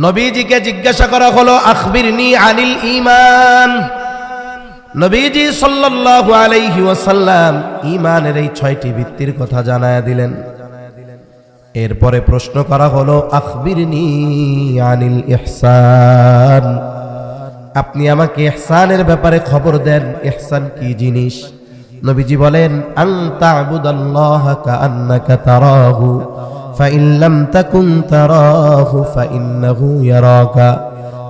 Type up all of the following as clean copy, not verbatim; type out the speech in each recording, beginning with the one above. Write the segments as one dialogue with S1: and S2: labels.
S1: নবীজিকে জিজ্ঞাসা করা হলো আখবিরনি আনিল ঈমান। নবীজি সাল্লাল্লাহু আলাইহি ওয়াসাল্লাম ঈমানের এই 6টি ভিত্তির কথা জানায়া দিলেন। এরপরে প্রশ্ন করা হলো আখবিরনি আনিল ইহসান, আপনি আমাকে ইহসানের ব্যাপারে খবর দেন, ইহসান কি জিনিস? নবীজি বলেন আন তা'বুদাল্লাহা কাআন্নাকা তারাহু ফাইন লাম তাকুন তারাহু ফাইন্নাহু ইয়ারাকা,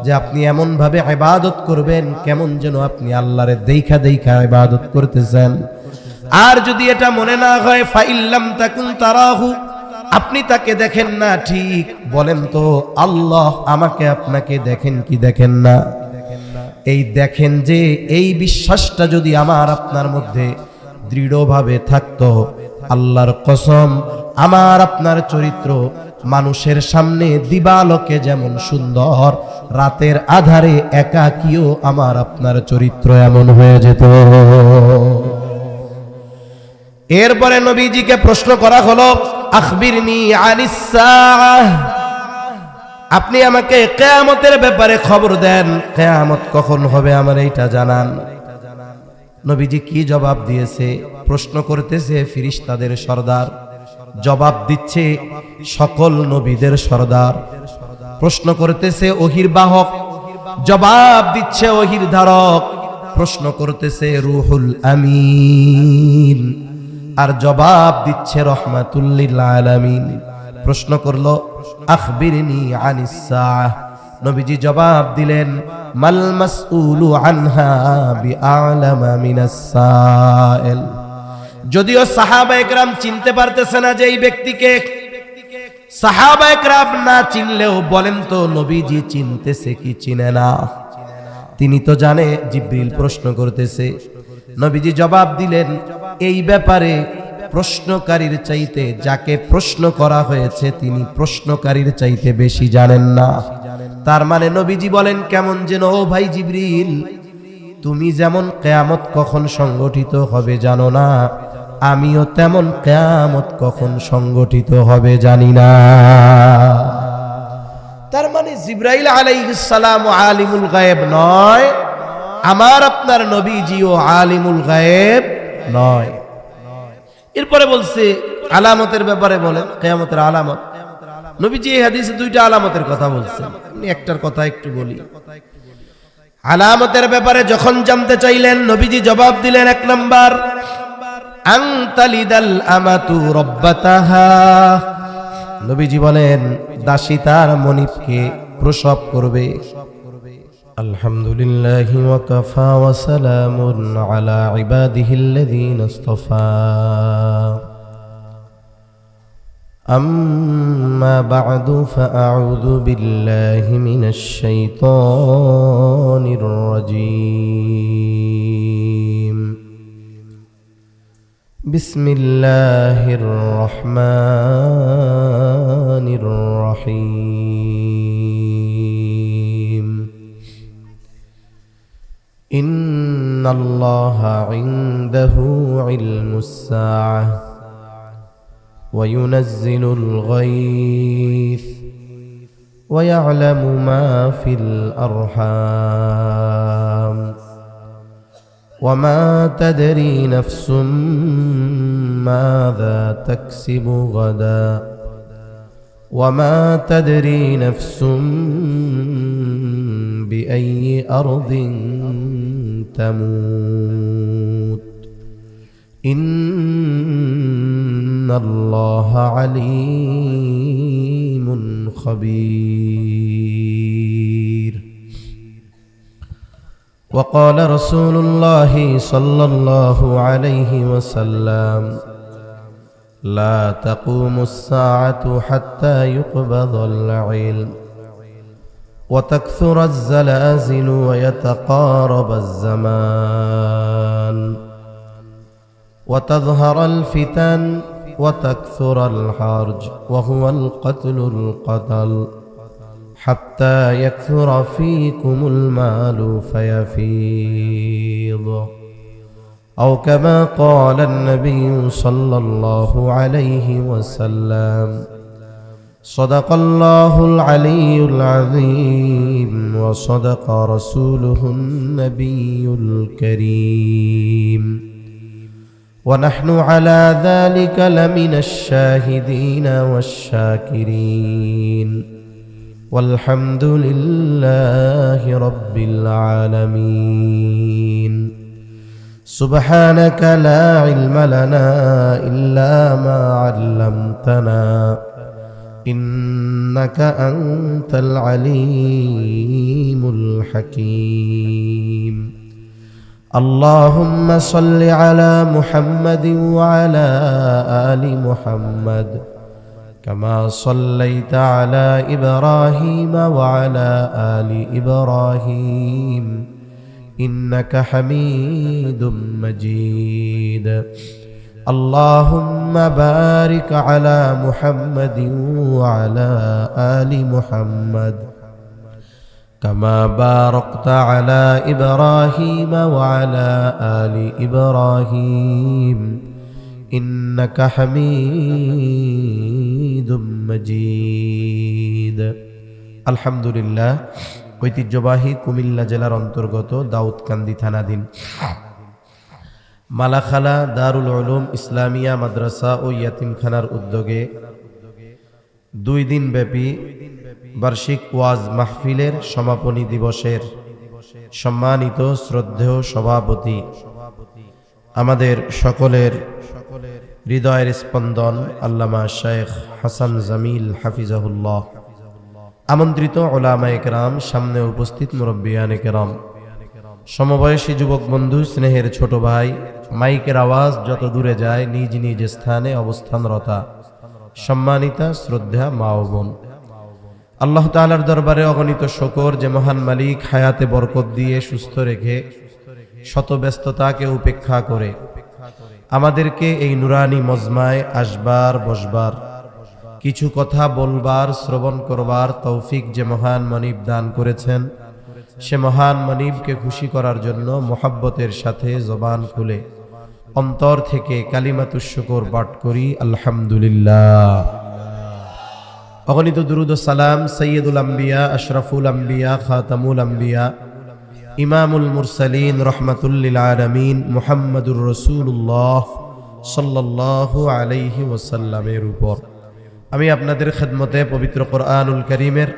S1: যে আপনি এমন ভাবে ইবাদত করবেন কেমন যেন আপনি আল্লাহরে দেইখা দেইখা ইবাদত করতেছেন। আর যদি এটা মনে না হয় ফাইন লাম তাকুন তারাহু, আপনি তাকে দেখেন না, ঠিক বলেন তো আল্লাহ আমাকে আপনাকে দেখেন কি দেখেন না? এই দেখেন যে এই বিশ্বাসটা যদি আমার আপনার মধ্যে দৃঢ়ভাবে থাকতো, আল্লাহর কসম আমার আপনার চরিত্র মানুষের সামনে দিবালোকে যেমন সুন্দর, রাতের আধারে একাকীও আমার আপনার চরিত্র এমন হয়ে যেত। এরপরে নবীজিকে প্রশ্ন করা হলো আখবিরনি আনিস সাআহ, আপনি আমাকে কিয়ামতের ব্যাপারে খবর দেন, কিয়ামত কখন হবে আমার এইটা জানান। নবীজি কি জবাব দিয়েছে? প্রশ্ন করতেছে ফেরেশতাদের সরদার, জবাব দিচ্ছে সকল নবীদের সরদার। প্রশ্ন করতেছে ওহির বাহক, জবাব দিচ্ছে ওহির ধারক। প্রশ্ন করতেছে রূহুল আমিন, আর জবাব দিচ্ছে রহমাতুল লিল আলামিন। প্রশ্ন করলো আখবিরনি আনিস সাআহ, নবীজি জবাব দিলেন মাল মাসউলু আনহা বিআলামা মিনাস সাইল। যদিও সাহাবায়ে কেরাম চিনতে পারতেছে না যে এই ব্যক্তিকে, সাহাবায়ে কেরাম না চিনলেও বলেন তো নবীজি চিনতেছে কি চিনে না? তিনি তো জানে জিবরিল প্রশ্ন করতেছে। নবীজি জবাব দিলেন এই ব্যাপারে প্রশ্নকারীর চাইতে, যাকে প্রশ্ন করা হয়েছে তিনি প্রশ্নকারীর চাইতে বেশি জানেন না। তার মানে নবীজি বলেন কেমন যেন, ও ভাই জিবরিল, তুমি যেমন কিয়ামত কখন সংগঠিত হবে জানো না, আমিও তেমন কিয়ামত কখন সংগঠিত হবে জানি না। তার মানে জিবরাইল আলাইহিস সালাম আলিমুল গায়েব নয়, আমার আপনার নবীজিও আলিমুল গায়েব নয়। এরপরে বলছে আলামতের ব্যাপারে বলেন, কিয়ামতের আলামত। নবীজি এই হাদিসে 2টা আলামতের কথা বলছেন, আমি একটার কথা একটু বলি। আলামতের ব্যাপারে যখন জানতে চাইলেন নবীজি জবাব দিলেন 1 নাম্বার আনতালিদাল আমাতু রাব্বাতাহা, নবীজি বলেন দাসী তার মনিবকে প্রসব করবে। আলহামদুলিল্লাহি ওয়া কাফা ওয়া সালামুন আলা ইবাদিহিল্লাযীনা ইসতাফা, আম্মা বা'দু ফাআউযু বিল্লাহি মিনাশ শাইতানির রাজীম। বিসমিল্লাহির রহমানির রহিম। ইন্নাল্লাহা ইনদাহু ইলমুস সাআহ ওয়া ইউনাজ্জিলুল গায়থ ওয়া ইয়া'লামু মা ফিল আরহাম ওয়া মা তাদরি নাফসুম মাযা তাকসিবু গাদা ওয়া মা তাদরি নাফসুম বিআইয়ি আরদিন তামুত ইন্নাল্লাহা আলীমুন খাবীর। وقال رسول الله صلى الله عليه وسلم لا تقوم الساعة حتى يقبض العلم وتكثر الزلازل ويتقارب الزمان وتظهر الفتن وتكثر الحرج وهو القتل القتل حتى يكثر فيكم المال فيفيض أو كما قال النبي صلى الله عليه وسلم সাদাকাল্লাহুল আলিয়্যুল আযীম ওয়া সাদাকা রাসূলুহুন নাবিয়্যুল কারীম ওয়া নাহনু আলা যালিকা লামিনাশ শাহিদিন ওয়াশ শাকিরিন ওয়ালহামদুলিল্লাহি রাব্বিল আলামিন সুবহানাকা লা ইলমা লানা ইল্লা মা 'আল্লামতানা ইন্নাকা আনতাল আলীমুল হাকীম আল্লাহুম্মা সাল্লি আলা মুহাম্মাদিন ওয়া আলা আলি মুহাম্মাদ কামা সাল্লাইতা আলা ইব্রাহিম ওয়া আলা আলি ইব্রাহিম ইন্নাকা হামিদুম মাজিদ اللهم بارك على محمد وعلى آل محمد كما باركت على إبراهيم وعلى آل إبراهيم إنك حميد مجيد الحمد لله ঐতিহ্যবাহী কুমিল্লা জেলার অন্তর্গত দাউদকান্দি থানাধীন মালাখালা দারুল উলুম ইসলামিয়া মাদ্রাসা ও ইয়াতিমখানার উদ্যোগে 2 দিন ব্যাপী বার্ষিক ওয়াজ মাহফিলের সমাপনী দিবসের সম্মানিত শ্রদ্ধেয় সভাপতি আমাদের সকলের হৃদয়ের স্পন্দন আল্লামা শেখ হাসান জামিল হাফিজাহুল্লাহ, আমন্ত্রিত উলামায়ে কেরাম, সামনে উপস্থিত মুরব্বিয়ানে কেরাম, সমবয়সী যুবক বন্ধু, স্নেহের ছোট ভাই, মাইকের আওয়াজ যত দূরে যায় নিজ নিজ স্থানে অবস্থানরতা সম্মানিতা শ্রদ্ধা মা ও বোন, আল্লাহ তাআলার দরবারে অগণিত শুকর যে মহান মালিক হায়াতে বরকত দিয়ে সুস্থ রেখে শত ব্যস্ততাকে উপেক্ষা করে আমাদেরকে এই নুরানি মজমায় আসবার বসবার, কিছু কথা বলবার, শ্রবণ করবার তৌফিক যে মহান মনিব দান করেছেন, সে মহান মনিবকে খুশি করার জন্য মোহাব্বতের সাথে জবান খুলে অন্তর থেকে কালিমাতুশ শুকর পাঠ করি আলহামদুলিল্লাহ। অগণিত দুরুদ ও সালাম সৈয়দুল আম্বিয়া, আশরাফুল আম্বিয়া, খাতামুল আম্বিয়া, ইমামুল মুরসালিন, রহমাতুল লিল আলামিন মুহাম্মাদুর রাসূলুল্লাহ সাল্লাল্লাহু আলাইহি ওয়াসাল্লামের উপর। আমি আপনাদের খেদমতে পবিত্র কোরআনুল কারীমের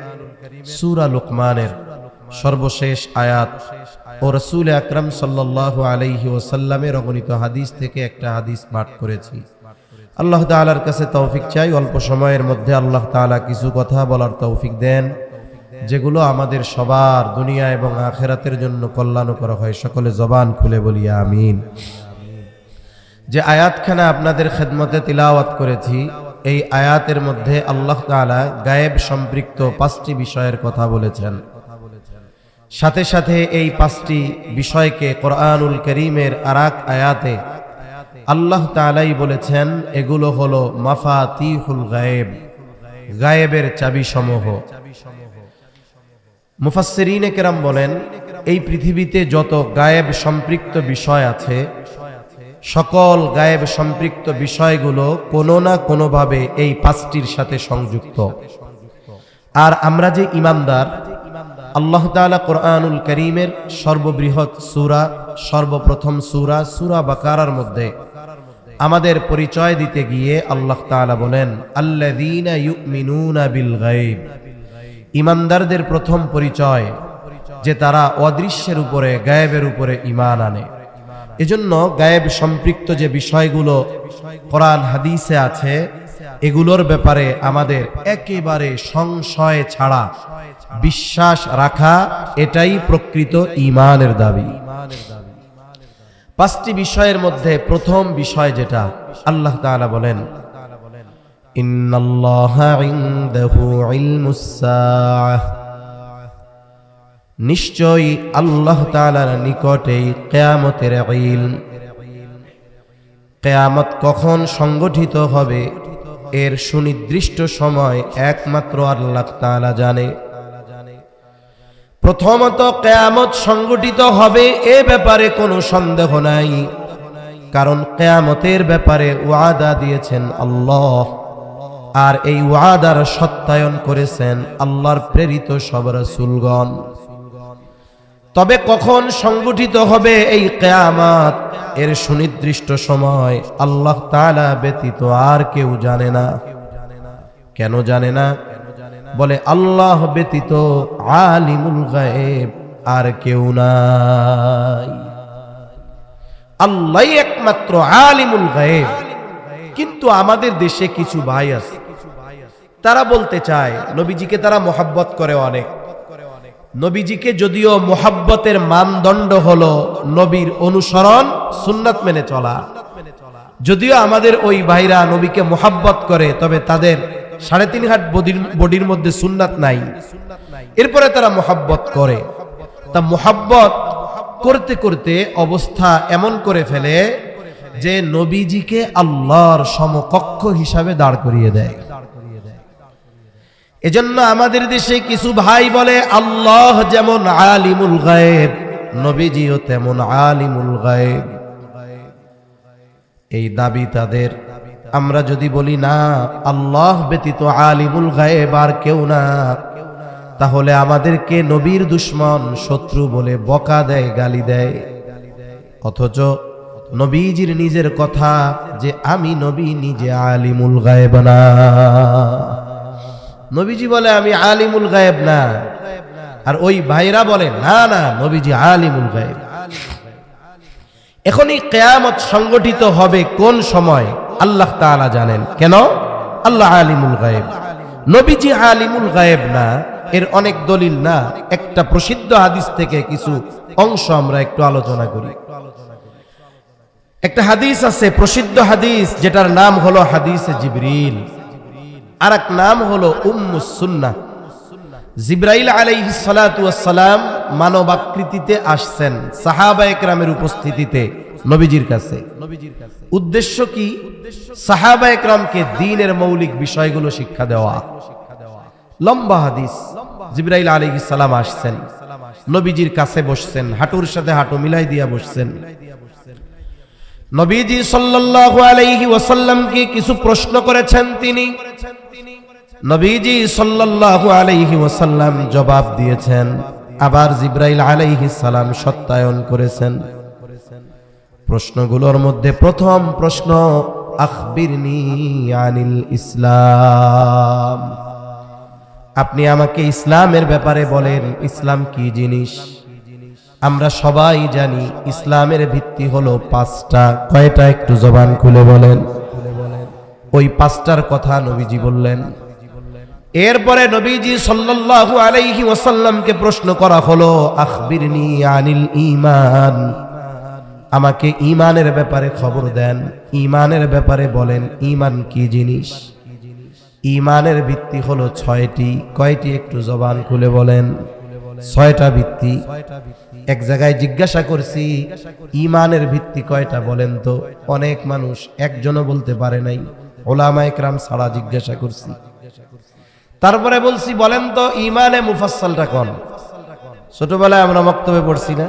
S1: সূরা লুকমানের সর্বশেষ আয়াত ও রাসূল আকরাম সাল্লাল্লাহু আলাইহি ওয়াসাল্লামের অগণিত হাদিস থেকে একটা হাদিস পাঠ করেছি। আল্লাহ তাআলার কাছে তৌফিক চাই, অল্প সময়ের মধ্যে আল্লাহ তাআলা কিছু কথা বলার তৌফিক দেন যেগুলো আমাদের সবার দুনিয়া এবং আখিরাতের জন্য কল্যাণকর হয়। সকলে জবান খুলে বলি আমিন। যে আয়াতখানা আপনাদের খেদমতে তিলাওয়াত করেছি, এই আয়াতের মধ্যে আল্লাহ তাআলা গায়েব সম্পৃক্ত 5টি বিষয়ের কথা বলেছেন। সাথে সাথে এই 5টি বিষয়কে কোরআনুল কারীমের আরেক আয়াতে আল্লাহ তাআলাই বলেছেন এগুলো হলো মাফাতিহুল গায়েব, গায়েবের চাবি সমূহ। মুফাসসিরিনে কেরাম বলেন এই পৃথিবীতে যত গায়েব সম্পৃক্ত বিষয় আছে, সকল গায়েব সম্পৃক্ত বিষয়গুলো কোনো না কোনোভাবে এই 5টির সাথে সংযুক্ত। আর আমরা যে ঈমানদার, আল্লাহ তাআলা কোরআনুল কারীমের সর্ববৃহৎ সূরা, সর্বপ্রথম সূরা সূরা বাকারার মধ্যে আমাদের পরিচয় দিতে গিয়ে আল্লাহ তাআলা বলেন আল্লাযীনা ইউমিনুনা বিল গায়ব। ঈমানদারদের প্রথম পরিচয় যে তারা অদৃশ্যের উপরে, গায়েবের উপরে ঈমান আনে। এজন্য গায়েব সম্পৃক্ত যে বিষয়গুলো কোরআন হাদিসে আছে, এগুলোর ব্যাপারে আমাদের একেবারে সংশয় ছাড়া বিশ্বাস রাখা, এটাই প্রকৃত ঈমানের দাবি। 5টি বিষয়ের মধ্যে প্রথম বিষয় যেটা, আল্লাহ তাআলা বলেন ইন্নাল্লাহা ইনদাহু ইলমুস সাআহ, নিশ্চয়ই আল্লাহ তাআলার নিকটেই কিয়ামতের ইলম। কিয়ামত কখন সংগঠিত হবে এর সুনির্দিষ্ট সময় একমাত্র আল্লাহ তাআলা জানে। প্রথমত কিয়ামত সংগঠিত হবে এ ব্যাপারে কোনো সন্দেহ নাই, কারণ কিয়ামতের ব্যাপারে ওয়াদা দিয়েছেন আল্লাহ। আর এই ওয়াদার সত্যায়ন করেছেন আল্লাহর প্রেরিত সব রাসূলগণ। তবে কখন সংগঠিত হবে এই কিয়ামত, এর সুনির্দিষ্ট সময় আল্লাহ তাআলা ব্যতীত আর কেউ জানে না। কেন জানে না? বলে আল্লাহ ব্যতীত আলিমুল গায়েব আর কেউ নাই। আল্লাহই একমাত্র আলিমুল গায়েব। কিন্তু আমাদের দেশে কিছু ভাই আছে, তারা বলতে চায় নবীজিকে তারা মোহাব্বত করে অনেক। নবীজিকে যদিও মোহাব্বতের মানদণ্ড হলো নবীর অনুসরণ, সুন্নাত মেনে চলা। যদিও আমাদের ওই ভাইরা নবীকে মোহাব্বত করে, তবে তাদের 3.5 হাত বডির মধ্যে সুন্নাত নাই। এরপরে তারা মোহাব্বত করে। তা মোহাব্বত করতে করতে অবস্থা এমন করে ফেলে যে নবীজিকে আল্লাহর সমকক্ষ হিসাবে দাঁড় করিয়ে দেয়। এজন্য আমাদের দেশে কিছু ভাই বলে আল্লাহ যেমন আলিমুল গায়েব, নবীজিও তেমন আলিমুল গায়েব। এই দাবি তাদের। আমরা যদি বলি না আল্লাহ ব্যতীত আলিমুল গায়েব আর কেউ না, তাহলে আমাদেরকে নবীর দুশমন, শত্রু বলে বকা দেয়, গালি দেয়। অথচ নবীজির নিজের কথা যে আমি নবী নিজে আলিমুল গায়েব না। নবীজি বলে আমি আলিমুল গায়েব না, আর ওই ভাইরা বলে না না নবীজি আলিমুল গায়েব। এখনই কিয়ামত সংগঠিত হবে কোন সময় আল্লাহ তাআলা জানেন। কেন? আল্লাহ আলিমুল গায়েব, নবীজি আলিমুল গায়েব না। এর অনেক দলিল না, একটা প্রসিদ্ধ হাদিস থেকে কিছু অংশ আমরা একটু আলোচনা করি। একটা হাদিস আছে, প্রসিদ্ধ হাদিস, যেটার নাম হলো হাদিসে জিবরিল, আর এক নাম হলো উম্মুস সুন্নাহ। জিবরাইল আলাইহিস সালাতু ওয়াস সালাম মানবাকৃতিতে আসছেন সাহাবায়ে কেরামের উপস্থিতিতে নবীজির কাছে। উদ্দেশ্য কি? সাহাবায়ে কেরামকে দ্বীনের মৌলিক বিষয়গুলো শিক্ষা দেওয়া। লম্বা হাদিস। জিবরাইল আলাইহিস সালাম আসছেন, নবীজির কাছে বসছেন, হাঁটুর সাথে হাঁটু মিলাই দিয়া বসছেন। নবীজি সাল্লাল্লাহু আলাইহি ওয়াসাল্লামকে কিছু প্রশ্ন করেছেন। তিনি নবীজি সাল্লাল্লাহু আলাইহি ওয়াসাল্লাম জবাব দিয়েছেন। আবার জিবরাইল আলাইহিস সালাম সত্যায়ন করেছেন। প্রশ্নগুলোর মধ্যে প্রথম প্রশ্ন, আখবিরনি আনিল ইসলাম, আপনি আমাকে ইসলামের ব্যাপারে বলেন, ইসলাম কি জিনিস? আমরা সবাই জানি ইসলামের ভিত্তি হলো 5টা। কয়টা? একটু জবান খুলে বলেন। ওই 5টার কথা নবীজি বললেন। এরপরে নবীজি সাল্লাল্লাহু আলাইহি ওয়াসাল্লামকে প্রশ্ন করা হলো, আখবিরনি আনিল ঈমান, আমাকে ঈমানের ব্যাপারে খবর দেন, ঈমানের ব্যাপারে বলেন, ঈমান কি জিনিস? ঈমানের ভিত্তি হলো 6টি। কয়টি? একটু জবান খুলে বলেন। 6টা ভিত্তি। এক জায়গায় জিজ্ঞাসা করছি ঈমানের ভিত্তি কয়টা বলেন তো, অনেক মানুষ একজনও বলতে পারে নাই। উলামায়ে কেরাম ছাড়া জিজ্ঞাসা করছি। তারপরে বলছি বলেন তো ঈমানে মুফাসসালটা কোন? ছোটবেলায় আমরা মক্তবে পড়ছি না?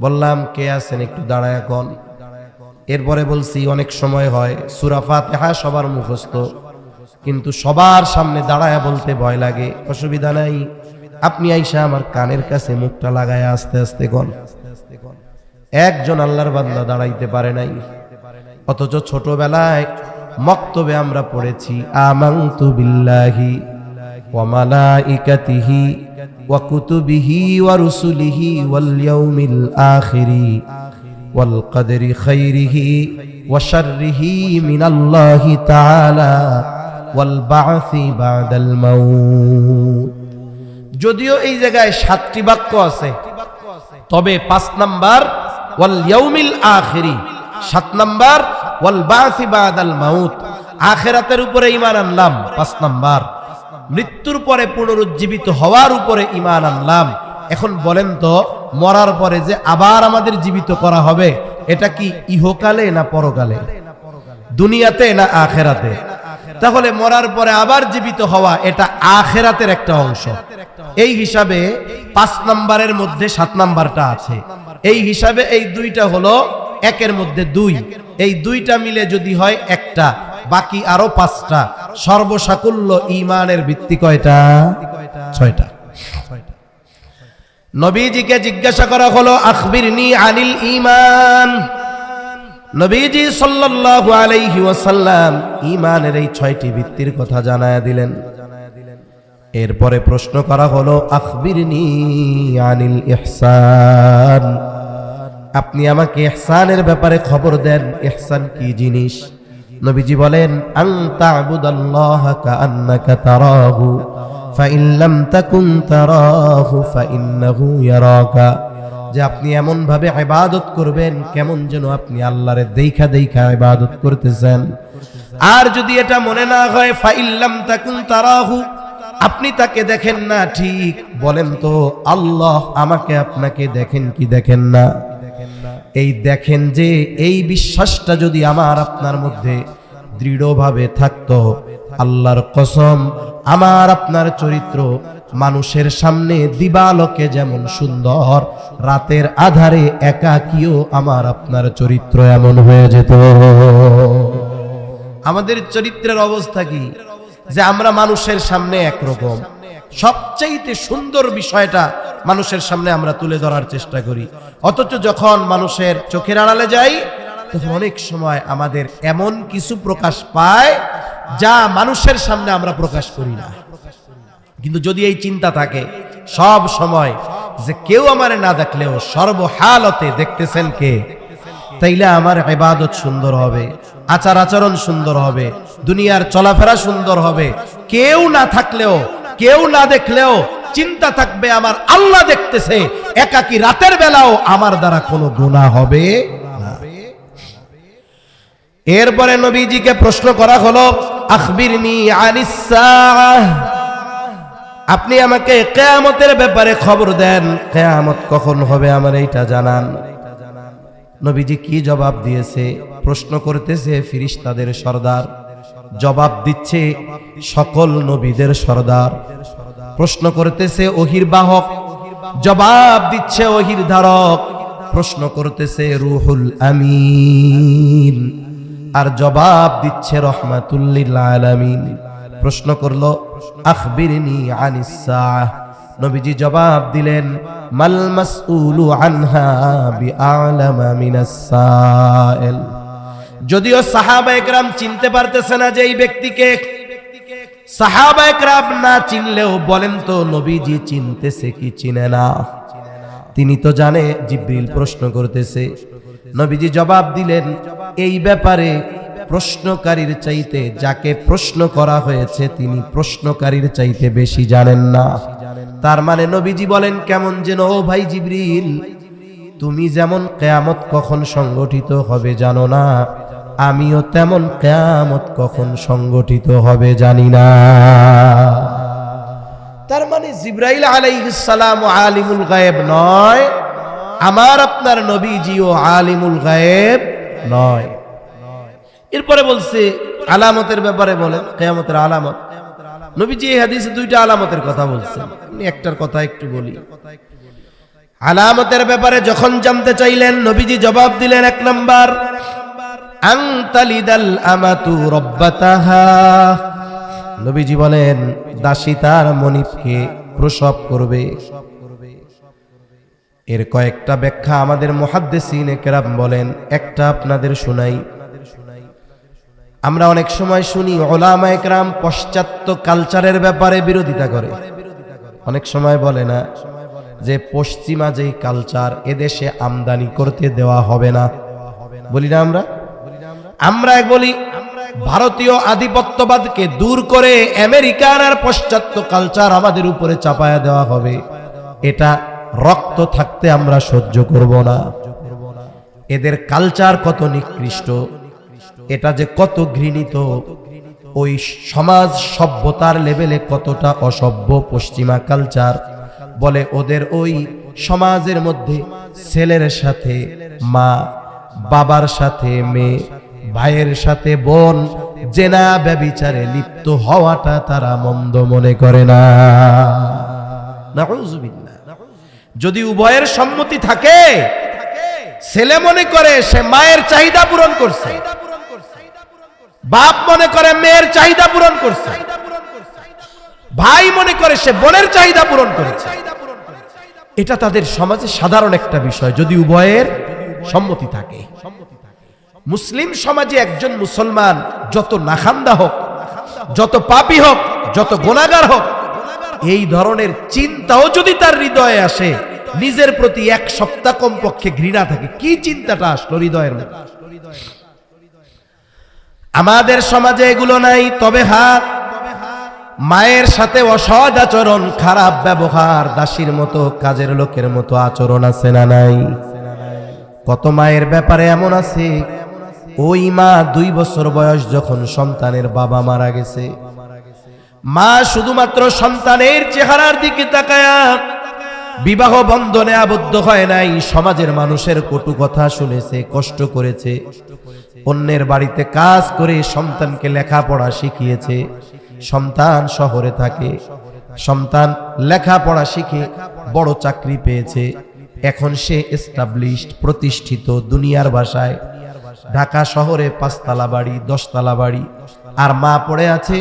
S1: বললাম কে আছেন একটু দাঁড়ায় কোন। এরপরে বলছি অনেক সময় হয় সূরা ফাতিহা সবার মুখস্থ, কিন্তু সবার সামনে দাঁড়ায় বলতে ভয় লাগে। অসুবিধা নাই, আপনি আইসা আমার কানের কাছে মুখটা লাগায় আস্তে আস্তে কোন। একজন আল্লাহর বান্দা দাঁড়াইতে পারে নাই। অথচ ছোটবেলায় মক্তবে আমরা পড়েছি আমানতু বিল্লাহি ওয়া মালাইকাতিহি ওয়া কুতুবিহি ওয়া রুসুলিহি ওয়াল ইয়াউমিল আখিরি ওয়াল কদরি খাইরিহি ওয়া শাররিহি মিনাল্লাহি তাআলা ওয়াল বা'সি বা'দাল মাউত। যদিও এই জায়গায় 7টি বাক্য আছে, তবে 5 নাম্বার ওয়াল ইয়াউমিল আখিরি, 7 নাম্বার ওয়াল বা'সি বা'দাল মাউত, আখিরাতের উপরে ঈমান আনলাম 5 নাম্বার, মৃত্যুর পরে পুনরুজ্জীবিত হওয়ার উপরে ঈমান আনলাম। এখন বলেন তো মরার পরে যে আবার আমাদের জীবিত করা হবে, এটা কি ইহকালে না পরকালে? দুনিয়াতে না আখিরাতে? তাহলে মরার পরে আবার জীবিত হওয়া এটা আখিরাতের একটা অংশ। এই হিসাবে 5 নাম্বারের মধ্যে 7 নাম্বারটা আছে। এই হিসাবে এই 2টা হলো 1-এর মধ্যে 2, এই 2টা মিলে যদি হয় 1টা, বাকি আরো 5টা, সর্বসাকুল্য ঈমানের ভিত্তি কয়টা? 6টা। নবীজিকে জিজ্ঞাসা করা হলো আখবিরনি আনিল ঈমান। নবীজি সাল্লাল্লাহু আলাইহি ওয়াসাল্লাম ঈমানের এই 6টি ভিত্তির কথা জানায়া দিলেন। এরপরে প্রশ্ন করা হলো আখবিরনি আনিল ইহসান। আপনি আমাকে ইহসানের ব্যাপারে খবর দেন, ইহসান কি জিনিস? নবীজি বলেন আন তা'বুদাল্লাহা কাআন্নাকা তারাহু ফাইন লাম তাকুন তারাহু ফাইন্নাহু ইয়ারাকা। যে আপনি এমন ভাবে ইবাদত করবেন কেমন যেন আপনি আল্লাহরে দেইখা দেইখা ইবাদত করতেছেন। আর যদি এটা মনে না হয় ফাইন লাম তাকুন তারাহু, আপনি তাকে দেখেন না, ঠিক বলেন তো আল্লাহ আমাকে আপনাকে দেখেন কি দেখেন না? এই দেখেন যে এই বিশ্বাসটা যদি আমার আপনার মধ্যে দৃঢ়ভাবে থাকতো, আল্লাহর কসম আমার আপনার চরিত্র মানুষের সামনে দিবালোকে যেমন সুন্দর, রাতের আধারে একাকীও আমার আপনার চরিত্র এমন হয়ে যেত। আমাদের চরিত্রের অবস্থা কি? যে আমরা মানুষের সামনে একরকম, সবচেয়ে সুন্দর বিষয়টা মানুষের সামনে আমরা তুলে ধরার চেষ্টা করি, অথচ যখন মানুষের চোখের আড়ালে যাই তখন অনেক সময় আমাদের এমন কিছু প্রকাশ পায় যা মানুষের সামনে আমরা প্রকাশ করি না। কিন্তু যদি এই চিন্তা থাকে সব সময় যে কেউ আমারে না দেখলেও সর্বহালতে দেখতেছেন কে, তাইলে আমার ইবাদত সুন্দর হবে, আচার আচরণ সুন্দর হবে, দুনিয়ার চলাফেরা সুন্দর হবে। কেউ না থাকলেও, কেউ না দেখলেও চিন্তা থাকবে আমার আল্লাহ দেখতেছে, একাকী রাতের বেলাও আমার দ্বারা কোনো গুনাহ হবে না। এরপরে নবীজিকে প্রশ্ন করা হলো আখবিরনি আনিস সাআহ। আপনি আমাকে কিয়ামতের ব্যাপারে খবর দেন, কিয়ামত কখন হবে আমার এইটা জানান। নবীজি কি জবাব দিয়েছে? প্রশ্ন করতেছে ফেরেশতাদের সরদার, জবাব দিচ্ছে সকল নবীদের সরদার। প্রশ্ন করতেছে ওহীর বাহক, জবাব দিচ্ছে ওহীর ধারক। প্রশ্ন করতেছে রূহুল আমিন, আর জবাব দিচ্ছে রাহমাতুল লিল আলামিন। প্রশ্ন করলো আখবিরনি আনিস সাআহ। নবীজি জবাব দিলেন মাল মাসউলু আনহা বিআলামা মিনাস সাইল। যদিও সাহাবায়ে কেরাম চিনতে পারতেছে না যে এই ব্যক্তিকে, সাহাবায়ে কেরাম না চিনলেও বলেন তো নবীজি চিনতেছে কি চিনে না? তিনি তো জানে। জিবরিল প্রশ্ন করতেছে, নবীজি জবাব দিলেন এই ব্যাপারে প্রশ্নকারীর চাইতে, যাকে প্রশ্ন করা হয়েছে তিনি প্রশ্নকারীর চাইতে বেশি জানেন না। তার মানে নবীজি বলেন কেমন যেন, ও ভাই জিবরিল, তুমি যেমন কিয়ামত কখন সংগঠিত হবে জানো না, আমিও তেমন কিয়ামত কখন সংগঠিত হবে জানি না। তার মানে জিবরাইল আলাইহিস সালাম আলিমুল গায়েব নয়, আমার আপনার নবীজিও আলিমুল গায়েব নয়। এরপরে বলছে আলামতের ব্যাপারে বলেন, কিয়ামতের আলামত। নবীজি এই হাদিসে 2টা আলামতের কথা বলছেন, আমি একটার কথা একটু বলি। আলামতের ব্যাপারে যখন জানতে চাইলেন নবীজি জবাব দিলেন 1 নাম্বার আনতালিদাল আমাতু রাব্বাতাহা। নবীজি বলেন দাসী তার মনিবকে প্রসব করবে। এর কয়েকটা ব্যাখ্যা আমাদের মুহাদ্দিসিনে কেরাম বলেন, একটা আপনাদের শোনাই। আমরা অনেক সময় শুনি উলামায়ে কেরাম পাশ্চাত্য কালচারের ব্যাপারে বিরোধিতা করে। অনেক সময় বলে না যে পশ্চিমা যেই কালচার এদেশে আমদানি করতে দেওয়া হবে না, বলি না আমরা বলি ভারতীয় আধিপত্যবাদকে দূর করে আমেরিকান আর পাশ্চাত্য কালচার আমাদের উপরে চাপায়া দেওয়া হবে। এটা রক্ত থাকতে আমরা সহ্য করব না। এদের কালচার কত নিকৃষ্ট, এটা যে কত ঘৃণিত, ওই সমাজ সভ্যতার লেভেলে কতটা অসভ্য পশ্চিমা কালচার। বলে ওদের ওই সমাজের মধ্যে ছেলের সাথে মা, বাবার সাথে মেয়ে, ভাইয়ের সাথে বোন জেনা ব্যভিচারে লিপ্ত হওয়াটা তারা মন্দ মনে করে না। নাউযুবিল্লাহ। যদি উভয়ের সম্মতি থাকে, ছেলে মনে করে সে মায়ের চাহিদা পূরণ করছে, বাপ মনে করে মেয়ের চাহিদা পূরণ করছে, ভাই মনে করে সে বোনের চাহিদা পূরণ করেছে। এটা তাদের সমাজে সাধারণ একটা বিষয়, যদি উভয়ের সম্মতি থাকে। মুসলিম সমাজে একজন মুসলমান যত নাখান্দা হোক, যত পাপী হোক, যত গুনাহগার হোক, এই ধরনের চিন্তাও যদি তার হৃদয়ে আসে, নিজের প্রতি এক সপ্তাহ কমপক্ষে ঘৃণা থাকে। কি চিন্তাটা আসলো হৃদয়ের মধ্যে? আমাদের সমাজে এগুলো নাই। তবে হ্যাঁ, মায়ের সাথে অসৎ আচরণ, খারাপ ব্যবহার, দাসীর মতো, কাজের লোকের মতো আচরণ আছে না নাই? কত মায়ের ব্যাপারে এমন আছে, ওই মা 2 বছর বয়স যখন সন্তানের বাবা মারা গেছে, মা শুধুমাত্র সন্তানের চেহারার দিকে তাকায়া বিবাহ বন্ধনে আবদ্ধ হয় নাই, সমাজের মানুষের কটু কথা শুনেছে, কষ্ট করেছে, অন্যের বাড়িতে কাজ করে সন্তানকে লেখাপড়া শিখিয়েছে। সন্তান শহরে থাকে, সন্তান লেখাপড়া শিখে বড় চাকরি পেয়েছে, এখন সে এস্টাবলিশড, প্রতিষ্ঠিত, দুনিয়ার ভাষায় ঢাকা শহরে 5 তলা বাড়ি, 10 তলা বাড়ি, আর মা পড়ে আছে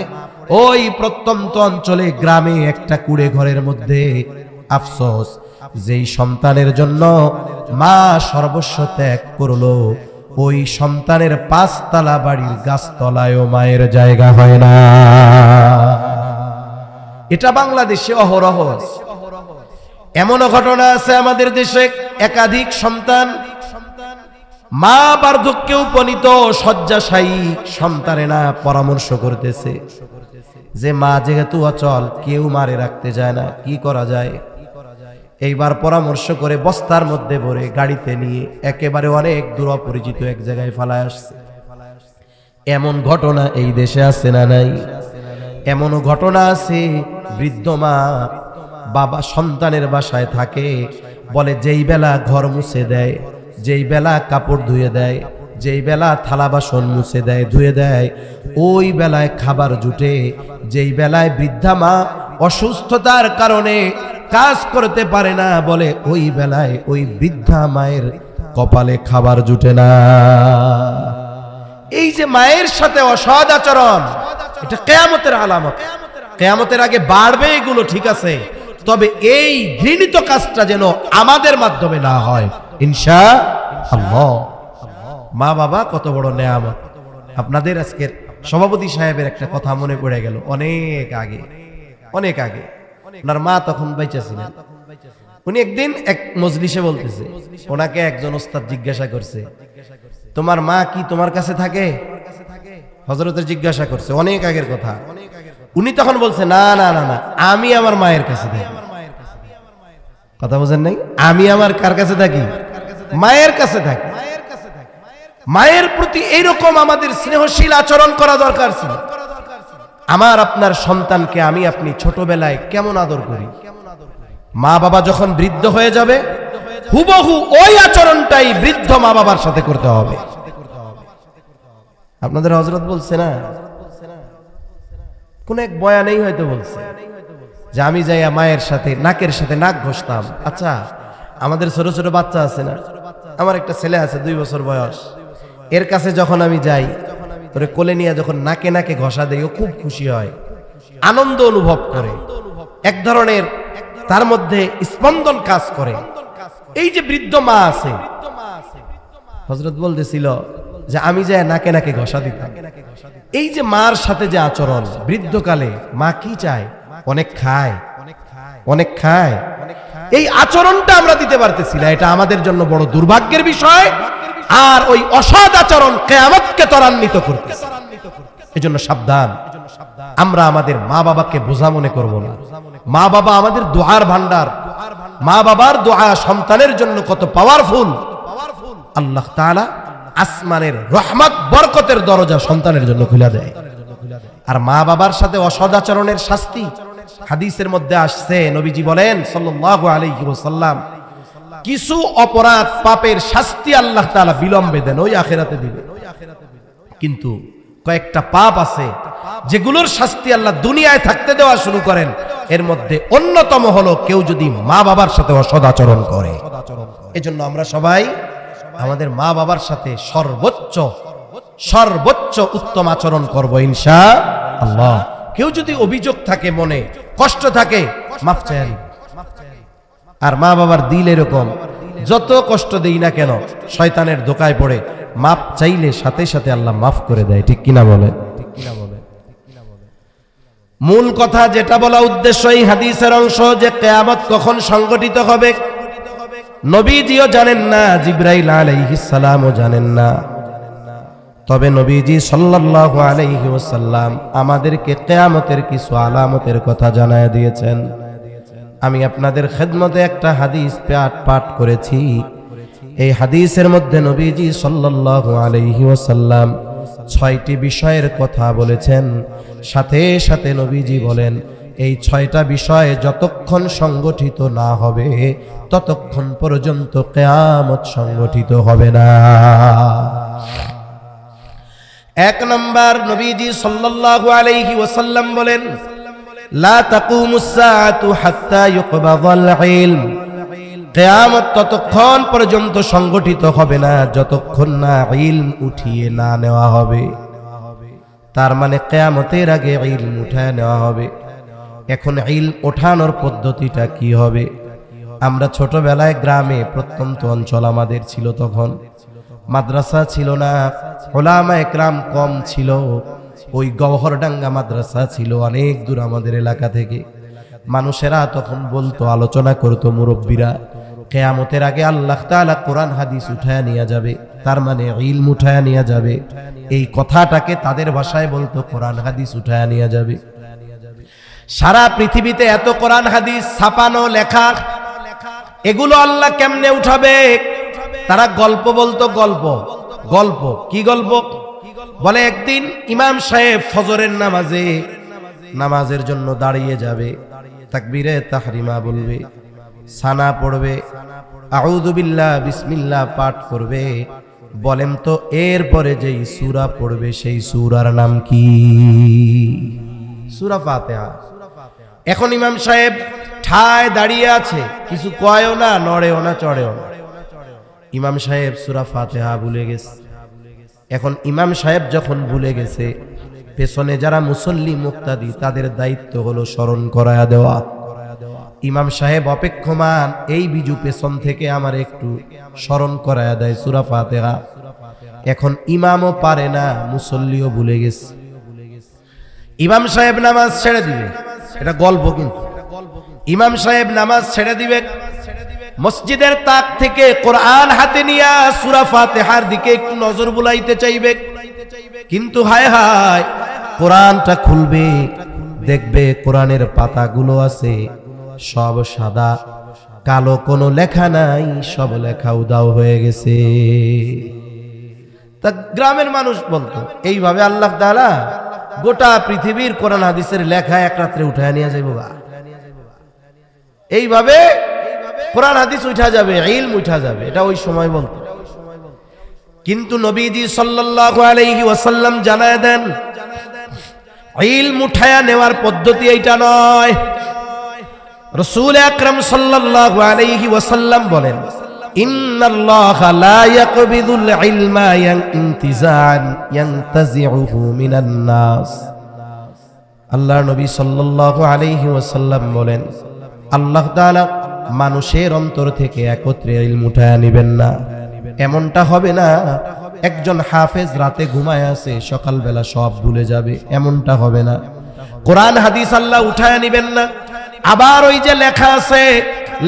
S1: ওই প্রত্যন্ত অঞ্চলে, গ্রামে একটা কুড়ে ঘরের মধ্যে। আফসোস, যেই সন্তানের জন্য মা সর্বস্ব ত্যাগ করলো, ওই সন্তানের 5 তলা বাড়ির গাছতলায়ও মায়ের জায়গা হয় না। এটা বাংলাদেশে অহরহ। এমনও ঘটনা আছে আমাদের দেশে, একাধিক সন্তান, মা বার্ধক্যে উপনীত, শয্যাশায়ী, সন্তানেরা পরামর্শ করতেছে যে মা যেহেতু অচল, কেউ মারে রাখতে যায় না, কি করা যায়? এইবার পরামর্শ করে বস্তার মধ্যে ভরে গাড়িতে নিয়ে একেবারে অনেক দূর অপরিচিত এক জায়গায় ফালায় আসছে। এমন ঘটনা এই দেশে আছে না নাই? এমনও ঘটনা আছে, বৃদ্ধ মা বাবা সন্তানের বাসায় থাকে, বলে যেই বেলা ঘর মুছে দেয়, যেই বেলা কাপড় ধুয়ে দেয়, যেই বেলা থালা বাসন মুছে দেয়, ধুয়ে দেয়, ওই বেলায় খাবার জুটে। যেই বেলায় বৃদ্ধা মা অসুস্থতার কারণে কাজ করতে পারে না, বলে ওই বেলায় ওই বৃদ্ধা মায়ের কপালে খাবার জুটে না। এই যে মায়ের সাথে অসৎ আচরণ, এটা কিয়ামতের আলামত। কিয়ামতের আগে বাড়বে এগুলো, ঠিক আছে, তবে এই ঘৃণিত কাজটা যেন আমাদের মাধ্যমে না হয়, ইনশাআল্লাহ। মা বাবা কত বড় নেয়ামত। আপনাদের আজকের সভাপতি সাহেবের একটা কথা মনে পড়ে গেল, অনেক আগে, অনেক আগে। ওনার মা তখন বেঁচে ছিলেন। উনি একদিন এক মজলিসে বলতেছে, ওনাকে একজন ওস্তাদ জিজ্ঞাসা করছে, তোমার মা কি তোমার কাছে থাকে? হযরতের জিজ্ঞাসা করছে, অনেক আগের কথা। উনি তখন বলছে, না না না না, আমি আমার মায়ের কাছে থাকি। কথা বুঝেন নাই? আমি আমার কার কাছে থাকি? মায়ের কাছে থাকি। মায়ের প্রতি এইরকম আমাদের স্নেহশীল আচরণ করা দরকার ছিল। আমার আপনার সন্তানকে আমি আপনি ছোটবেলায় কেমন আদর করি, মা বাবা যখন বৃদ্ধ হয়ে যাবে, হুবহু ওই আচরণটাই বৃদ্ধ মা বাবার সাথে করতে হবে। আপনাদের হযরত বলছে না, কোন এক বয়ানেই হয়তো বলছে যে আমি যাইয়া মায়ের সাথে নাকের সাথে নাক ঘষতাম। আচ্ছা, আমাদের ছোট ছোট বাচ্চা আছে না, আমার একটা ছেলে আছে 2 বছর বয়স, এর কাছে যখন আমি যাই, ওরে কোলে নিয়ে যখন নাকে নাকে ঘষা দেই, ও খুব খুশি হয়, আনন্দ অনুভব করে, এক ধরনের তার মধ্যে স্পন্দন কাজ করে। এই যে বৃদ্ধ মা আছে, হযরত বলতেছিল যে আমি যাই নাকে নাকে ঘষা দিতাম। এই যে মার সাথে যে আচরণ, বৃদ্ধকালে মা কি চায়? অনেক খায়, অনেক খায়। এই আচরণটা আমরা দিতে পারতেছি না, এটা আমাদের জন্য বড় দুর্ভাগ্যের বিষয়। আর ওই অসৎ আচরণ কিয়ামতকে ত্বরান্বিত করতেছে। এজন্য সাবধান, আমরা আমাদের মা বাবাকে বোঝা মনে করব না। মা বাবা আমাদের দোয়ার ভান্ডার। মা বাবার দোয়া সন্তানের জন্য কত পাওয়ারফুল। আল্লাহ তাআলা আসমানের রহমত বরকতের দরজা সন্তানের জন্য খুলে দেয়। আর মা বাবার সাথে অসৎ আচরণের শাস্তি হাদিসের মধ্যে আসছে, নবীজি বলেন সাল্লাল্লাহু আলাইহি ওয়াসাল্লাম, কিছু অপরাধ পাপের শাস্তি আল্লাহ তাআলা বিলম্বে দেন, ওই আখিরাতে দিবে। কিন্তু কয়েকটা পাপ আছে যেগুলোর শাস্তি আল্লাহ দুনিয়ায় থাকতে দেওয়া শুরু করেন। এর মধ্যে অন্যতম হলো কেউ যদি মা বাবার সাথে অসৎ আচরণ করে। এজন্য আমরা সবাই আমাদের মা বাবার সাথে সর্বোচ্চ সর্বোচ্চ উত্তম আচরণ করব ইনশাআল্লাহ। কেউ যদি অভিযোগ থাকে, মনে কষ্ট থাকে, মাফ চাই। আর মা বাবার দিল এরকম, যত কষ্ট দেই না কেন শয়তানের ধোকায় পড়ে মাপ চাইলে সাথে সাথে আল্লাহ মাফ করে দেয়। ঠিক কিনা বলেন? মূল কথা যেটা বলা উদ্দেশ্য এই হাদিসের অংশ, যে কিয়ামত কখন সংগঠিত হবে নবীজিও জানেন না, জিবরাইল আলাইহিস সালামও জানেন না। তবে নবীজি সাল্লাল্লাহু আলাইহি ওয়াসাল্লাম আমাদেরকে কিয়ামতের কিছু আলামতের কথা জানায় দিয়েছেন। আমি আপনাদের খেদমতে একটা হাদিস পাঠ করেছি। এই হাদিসের মধ্যে নবীজি সাল্লাল্লাহু আলাইহি ওয়াসাল্লাম 6টি বিষয়ের কথা বলেছেন। সাথে সাথে নবীজি বলেন, এই 6টা বিষয় যতক্ষণ সংগঠিত না হবে ততক্ষণ পর্যন্ত কিয়ামত সংগঠিত হবে না। 1 নাম্বার, নবীজি সাল্লাল্লাহু আলাইহি ওয়াসাল্লাম বলেন, লা তাকুমুস সাআতু হাত্তা ইউকবাদাল ইলম। কিয়ামত ততক্ষণ পর্যন্ত সংগঠিত হবে না যতক্ষণ না ইলম উঠিয়ে না নেওয়া হবে। তার মানে কিয়ামতের আগে ইলম উঠায় নেওয়া হবে। এখন ইলম ওঠানোর পদ্ধতিটা কি হবে? আমরা ছোটবেলায় গ্রামে, প্রত্যন্ত অঞ্চল আমাদের ছিল, তখন মাদ্রাসা ছিল না, উলামা একরাম কম ছিল। ওই গওহরডাঙ্গা মাদ্রাসা ছিল অনেক দূর আমাদের এলাকা থেকে। মানুষেরা তখন বলতো, আলোচনা করতো মুরব্বীরা, কিয়ামতের আগে আল্লাহ তাআলা কোরআন হাদিস উঠায়া নিয়ে যাবে, তার মানে ইলম উঠায়া নিয়ে যাবে। এই কথাটাকে তাদের ভাষায় বলতো কোরআন হাদিস উঠায়া নিয়ে যাবে। সারা পৃথিবীতে এত কোরআন হাদিস ছাপানো, লেখা, এগুলো আল্লাহ কেমনে উঠাবে? তারা গল্প বলতো, গল্প। কি গল্প? বলে একদিন ইমাম সাহেব ফজরের নামাজের জন্য দাঁড়িয়ে যাবে, তাকবীরে তাহরিমা বলবে, সানা পড়বে, আউযু বিল্লাহ বিসমিল্লাহ পাঠ করবে। বলেন তো এরপরে যেই সূরা পড়বে সেই সূরার নাম কি? সূরা ফাতিহা। এখন ইমাম সাহেব ঠায় দাঁড়িয়ে আছে, কিছু কয়ও না, নড়েও না, চড়েও না। ইমাম সাহেব সূরা ফাতিহা ভুলে গেছে। এখন ইমাম সাহেব যখন ভুলে গেছে, পেছনে যারা মুসল্লি মুক্তাদি তাদের দায়িত্ব হলো স্মরণ করায়া দেওয়া। ইমাম সাহেব অপেক্ষমান, এই বিজু পেছন থেকে আমার একটু স্মরণ করায়া দেয় সূরা ফাতিহা। এখন ইমামও পারে না, মুসল্লিও ভুলে গেছে। ইমাম সাহেব নামাজ ছেড়ে দিবে, এটা গল্প কিন্তু। ইমাম সাহেব নামাজ ছেড়ে দিবে, মসজিদের তাক থেকে কোরআন হাতে নিয়ে সূরা ফাতিহার দিকে একটু নজর বুলাইতে চাইবে, কিন্তু হায় হায়, কোরআনটা খুলবে, দেখবে কোরআনের পাতাগুলো আছে সব সাদা, কালো, কোনো লেখা নাই, সব লেখা উধাও হয়ে গেছে। তা গ্রামের মানুষ বলতো, এইভাবে আল্লাহ তাআলা গোটা পৃথিবীর কোরআন হাদিসের লেখা এক রাত্রে উঠায় নিয়ে যাইব। এইভাবে কোরআন হাদিস উঠা যাবে, ইলম উঠা যাবে, এটা ওই সময় বলতো। কিন্তু নবীজি সাল্লাল্লাহু আলাইহি ওয়াসাল্লাম জানায় দেন, ইলম উঠায়া নেওয়ার পদ্ধতি এইটা নয়। রাসূল আকরাম সাল্লাল্লাহু আলাইহি ওয়াসাল্লাম বলেন, ইন্নাল্লাহা লা ইয়াকবিদুল ইলমা ইনতিজান ইয়ানতাজিউহু মিনান নাস। আল্লাহর নবী সাল্লাল্লাহু আলাইহি ওয়াসাল্লাম বলেন, আল্লাহ তাআলা মানুষের অন্তর থেকে একত্রে ইলম উঠায়া নেবেন না। এমনটা হবে না একজন হাফেজ রাতে ঘুমায় আছে, সকালবেলা সব ভুলে যাবে, এমনটা হবে না। কোরআন হাদিস আল্লাহ উঠায়া নেবেন না। আবার ওই যে লেখা আছে,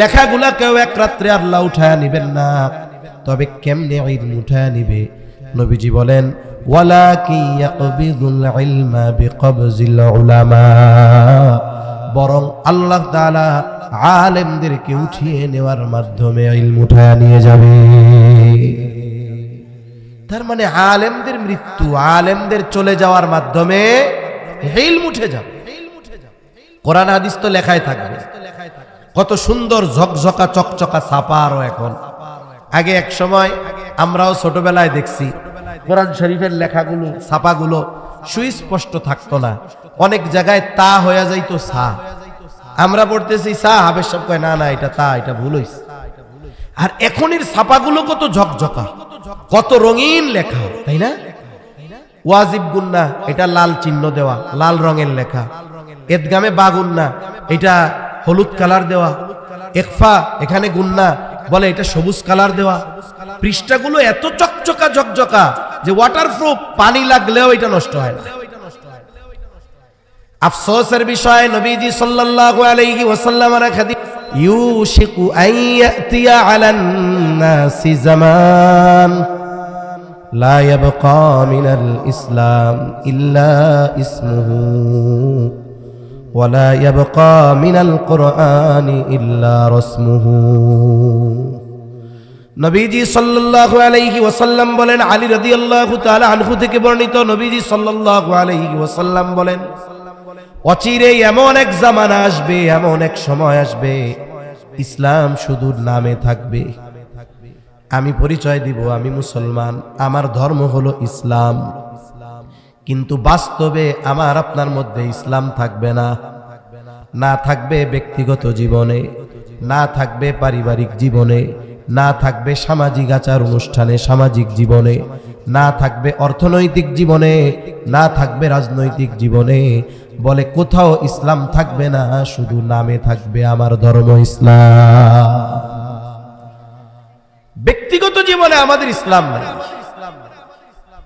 S1: লেখাগুলাকেও এক রাত্রে আল্লাহ উঠায়া নেবেন না। তবে কেমনে ইলম উঠায়া নিবে? নবীজি বলেন, ওয়ালাকি ইয়াকবিদুল ইলমা বিকবজিল উলামা। বরং আল্লাহ তাআলা আলেমদেরকে উঠিয়ে নেওয়ার মাধ্যমে ইলম উঠায়া নিয়ে যাবে। তার মানে আলেমদের মৃত্যু, আলেমদের চলে যাওয়ার মাধ্যমে ইলম উঠে যাবে। কোরআন হাদিস তো লেখাই থাকবে, কত সুন্দর ঝকঝকা চকচকা ছাপা। আরো এখন, আগে এক সময় আমরাও ছোটবেলায় দেখছি কোরআন শরীফের লেখাগুলো, ছাপাগুলো সুস্পষ্ট থাকতো না, অনেক জায়গায় তা হয়ে যাইতো সা। আমরা পড়তেছি সা, হাবের সব কয় না না এটা তা, এটা ভুল হইছে। আর এখনের ছাপাগুলো কত ঝকঝকা, কত রঙিন লেখা, তাই না? ওয়াজিব গুন্না, এটা লাল চিহ্ন দেওয়া, লাল রঙের লেখা। এদগামে বা গুন্না, এটা হলুদ কালার দেওয়া। ইখফা, এখানে গুন্না বলে এটা সবুজ কালার দেওয়া। পৃষ্ঠাগুলো এত চকচকা ঝকঝকা যে ওয়াটারপ্রুফ, পানি লাগলেও এটা নষ্ট হয় না। আফসোসের বিষয়, নবীজি সাল্লাল্লাহু আলাইহি ওয়াসাল্লামের হাদিস, ইউশিকু আন ইয়াতিয়া আলান নাসি জামান লা ইয়াবকা মিনাল ইসলাম ইল্লা ইসমুহু ওয়া লা ইয়াবকা মিনাল কুরআনি ইল্লা রাসমুহু। নবীজি সাল্লাল্লাহু আলাইহি ওয়াসাল্লাম বলেন, আলী রাদিয়াল্লাহু তাআলা আনহু থেকে বর্ণিত, নবীজি সাল্লাল্লাহু আলাইহি ওয়াসাল্লাম বলেন, অচিরে এমন এক জামানা আসবে, এমন এক সময় আসবে, ইসলাম শুধু নামে থাকবে। আমি পরিচয় দিব আমি মুসলমান, আমার ধর্ম হলো ইসলাম, কিন্তু বাস্তবে আমার আপনার মধ্যে ইসলাম থাকবে না। না থাকবে ব্যক্তিগত জীবনে, না থাকবে পারিবারিক জীবনে, না থাকবে সামাজিক আচার অনুষ্ঠানে, সামাজিক জীবনে, না থাকবে অর্থনৈতিক জীবনে, না থাকবে রাজনৈতিক জীবনে। বলে কোথাও ইসলাম থাকবে না, শুধু নামে থাকবে আমার ধর্ম ইসলাম। ব্যক্তিগত জীবনে আমাদের ইসলাম নাই।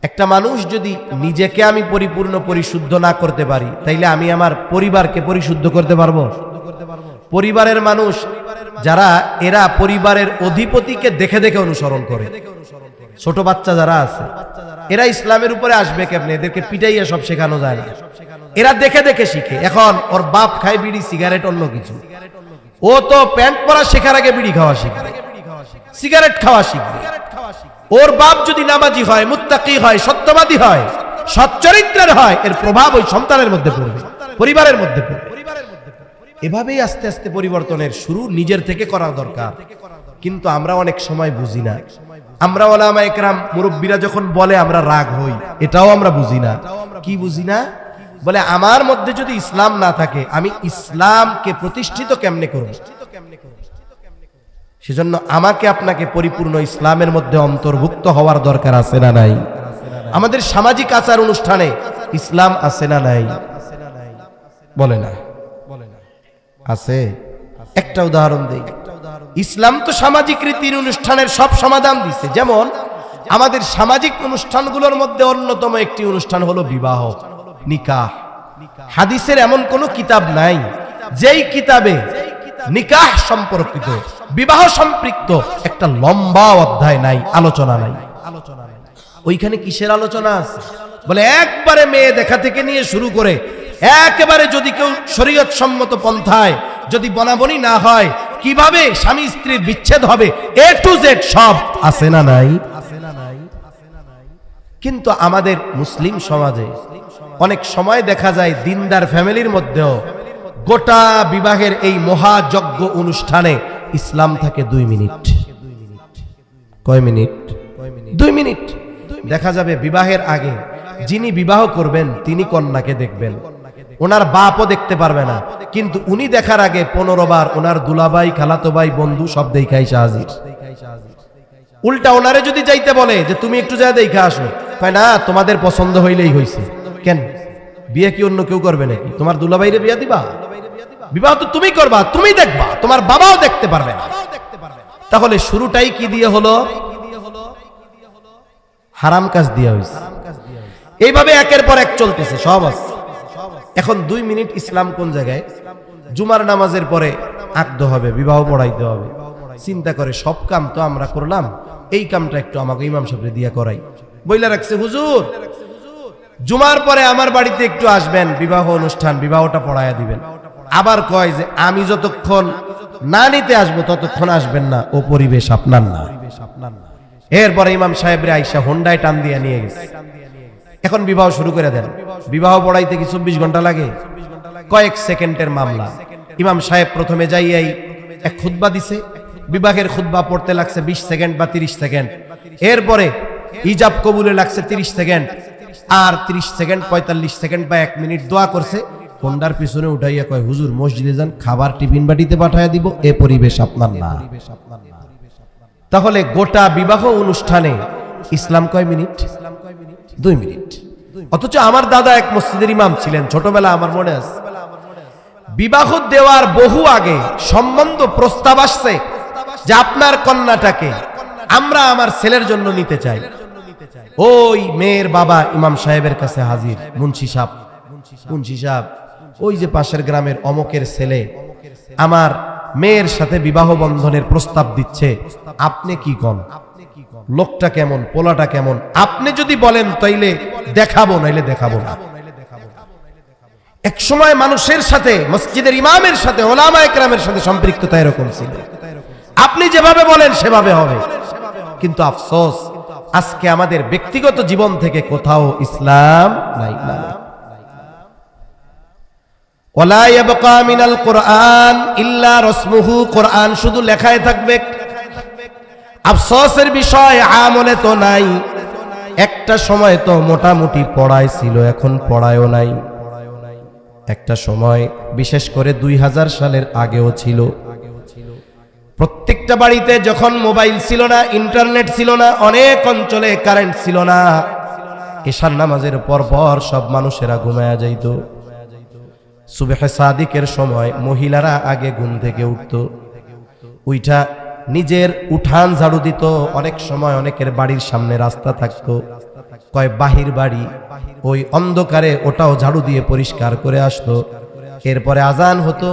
S1: একটা মানুষ যদি নিজেকে আমি পরিপূর্ণ পরিশুদ্ধ না করতে পারি, তাইলে আমি আমার পরিবারকে পরিশুদ্ধ করতে পারবো? পরিবারের মানুষ যারা, এরা পরিবারের অধিপতিকে দেখে দেখে অনুসরণ করে। ছোট বাচ্চা যারা আছে, এরা ইসলামের উপরে আসবে কেমনে? এদেরকে পিটাইয়া সব শেখানো যায় না, এরা দেখে দেখে শিখে। এখন ওর বাপ খায় বিড়ি, সিগারেট, অন্য কিছু, ও তো প্যান্ট পরা শেখার আগে বিড়ি খাওয়া শিখবে, সিগারেট খাওয়া শিখবে। ওর বাপ যদি নামাজি হয়, মুত্তাকি হয়, সত্যবাদী হয়, সচ্চরিত্রের হয়, এর প্রভাব ওই সন্তানের মধ্যে পড়বে, পরিবারের মধ্যে পড়বে। এভাবেই আস্তে আস্তে পরিবর্তনের শুরু নিজের থেকে করা দরকার। কিন্তু আমরা অনেক সময় বুঝি না। আমরা ওলামা একরাম, মুরব্বীরা যখন বলে আমরা রাগ হই, এটাও আমরা বুঝি না। কি বুঝি না? বলে আমার মধ্যে যদি ইসলাম না থাকে, আমি ইসলামকে প্রতিষ্ঠিত কেমনে করব? সেজন্য আমাকে আপনাকে পরিপূর্ণ ইসলামের মধ্যে অন্তর্ভুক্ত হওয়ার দরকার আছে না নাই? আমাদের সামাজিক আচার অনুষ্ঠানে ইসলাম আছে না নাই? বলে না, আছে। একটা উদাহরণ দেই। ইসলাম তো সামাজিক রীতির অনুষ্ঠানের সব সমাধান দিছে। যেমন আমাদের সামাজিক অনুষ্ঠানগুলোর মধ্যে অন্যতম একটি অনুষ্ঠান হলো বিবাহ, নিকাহ। হাদিসের এমন কোন কিতাব নাই যেই কিতাবে নিকাহ সম্পর্কিত, বিবাহ সম্পৃক্ত একটা লম্বা অধ্যায় নাই, আলোচনা নাই। ওইখানে কিসের আলোচনা আছে? বলে একবারে মেয়ে দেখা থেকে নিয়ে শুরু করে একেবারে যদি কেউ শরীয়ত সম্মত পন্থায় যদি বনাবনি না হয়, কিভাবে স্বামী স্ত্রীর বিচ্ছেদ হবে, এ টু জেড সব আছে না নাই? কিন্তু আমাদের মুসলিম সমাজে অনেক সময় দেখা যায় দিনদার ফ্যামিলির মধ্যেও গোটা বিবাহের এই মহাযজ্ঞ অনুষ্ঠানে ইসলাম থাকে 2 মিনিট। কয় মিনিট? 2 মিনিট। দেখা যাবে বিবাহের আগে যিনি বিবাহ করবেন তিনি কন্যাকে দেখবেন, ওনার বাপও দেখতে পারবে না, কিন্তু উনি দেখার আগে 15 বার ওনার দুলাভাই, খালাতো ভাই, বন্ধু সব দেখাই হাজির। উল্টা ওনারে যদি যাইতে বলে যে তুমি একটু যা দেখা আসো, কয় না তোমাদের পছন্দ হইলেই হইছে। কেন? বিয়ে কি অন্য কেউ করবে নাকি? তোমার দুলাভাইরে বিয়া দিবা? বিবাহ তো তুমি করবা, তুমি দেখবা, তোমার বাবাও দেখতে পারবে না। তাহলে শুরুটাই কি দিয়ে হলো? হারাম কাজ দিয়ে হইছে। এইভাবে একের পর এক চলতেছে, সব আছে। এখন 2 মিনিট ইসলাম কোন জায়গায়? জুমার নামাজের পরে আকদ হবে, বিবাহ পড়াইতে হবে। চিন্তা করে সব কাম তো আমরা করলাম, এই কামটা একটু আমাকে ইমাম সাহেবরে দিয়া করাই। বইলা রাখছে হুজুর জুমার পরে আমার বাড়িতে একটু আসবেন, বিবাহ অনুষ্ঠান, বিবাহটা পড়াইয়া দিবেন। আবার কয় যে আমি যতক্ষণ না নিতে আসবো ততক্ষণ আসবেন না, ও পরিবেশ আপনার না। এরপরে ইমাম সাহেবরে আইসা হোন্ডায় টান দিয়ে নিয়ে গেছে। এখন বিবাহ শুরু করে দেন। বিবাহ পড়াইতে কি 24 ঘন্টা লাগে? কয়েক সেকেন্ডের মামলা। ইমাম সাহেব প্রথমে যাইয়াই এক খুতবা দিছে, বিবাহের খুতবা পড়তে লাগছে 20 সেকেন্ড বা 30 সেকেন্ড। এরপরে ইজাব কবুলে লাগছে 30 সেকেন্ড, আর 30 সেকেন্ড 45 সেকেন্ড বা 1 মিনিট দোয়া করছে। হোন্ডার পিছনে উঠাইয়া কয় হুজুর মসজিদে যান, খাবার টিফিন বাটিতে পাঠাইয়া দিব, এ পরিবেশ আপনার না। তাহলে গোটা বিবাহ অনুষ্ঠানে ইসলাম কয় মিনিট? 2 মিনিট। অথচ আমার দাদা এক মসজিদের ইমাম ছিলেন, ছোটবেলা আমার মনে আছে। বিবাহ দেওয়ার বহু আগে সম্বন্ধ প্রস্তাব আসছে যে আপনার কন্যাটাকে আমরা আমার ছেলের জন্য নিতে চাই। ওই মেয়ের বাবা ইমাম সাহেবের কাছে হাজির, মুন্সি সাহেব, ওই যে পাশের গ্রামের অমকের ছেলে আমার মেয়ের সাথে বিবাহ বন্ধনের প্রস্তাব দিচ্ছে, আপনি কি কন? লোকটা কেমন, পোলাটা কেমন? আপনি যদি বলেন তাইলে দেখাবো, নাইলে দেখাবো না। এক সময় মানুষের সাথে, মসজিদের ইমামের সাথে, ওলামা একরামের সাথে সম্পৃক্ততা এরকম ছিল, আপনি যেভাবে বলেন সেভাবে হবে। কিন্তু আফসোস, আজকে আমাদের ব্যক্তিগত জীবন থেকে কোথাও ইসলাম নাই। ওয়ালা ইয়াবকা মিনাল কুরআন ইল্লা রাসমুহু, কুরআন শুধু লেখায় থাকবে। আফসোসের বিষয় আমলে তো নাই। একটা সময় তো মোটামুটি পড়াই ছিল, এখন পড়ায়ও নাই। একটা সময় বিশেষ করে 2000 সালের আগেও ছিল, প্রত্যেকটা বাড়িতে যখন মোবাইল ছিল না, ইন্টারনেট ছিল না, অনেক অঞ্চলে কারেন্ট ছিল না, এশার নামাজের পর পর সব মানুষেরা ঘুমায়া যাইত। সুবহে সাদিকের সময় মহিলারা আগে ঘুম থেকে উঠত, উইঠা নিজের উঠান ঝাড়ু দিত। অনেক সময় অনেকের বাড়ির সামনে রাস্তা থাকতো, কয় বাহির বাড়ি, ওই অন্ধকারে ওটাও ঝাড়ু দিয়ে পরিষ্কার করে আসতো। এরপরে আজান হতো,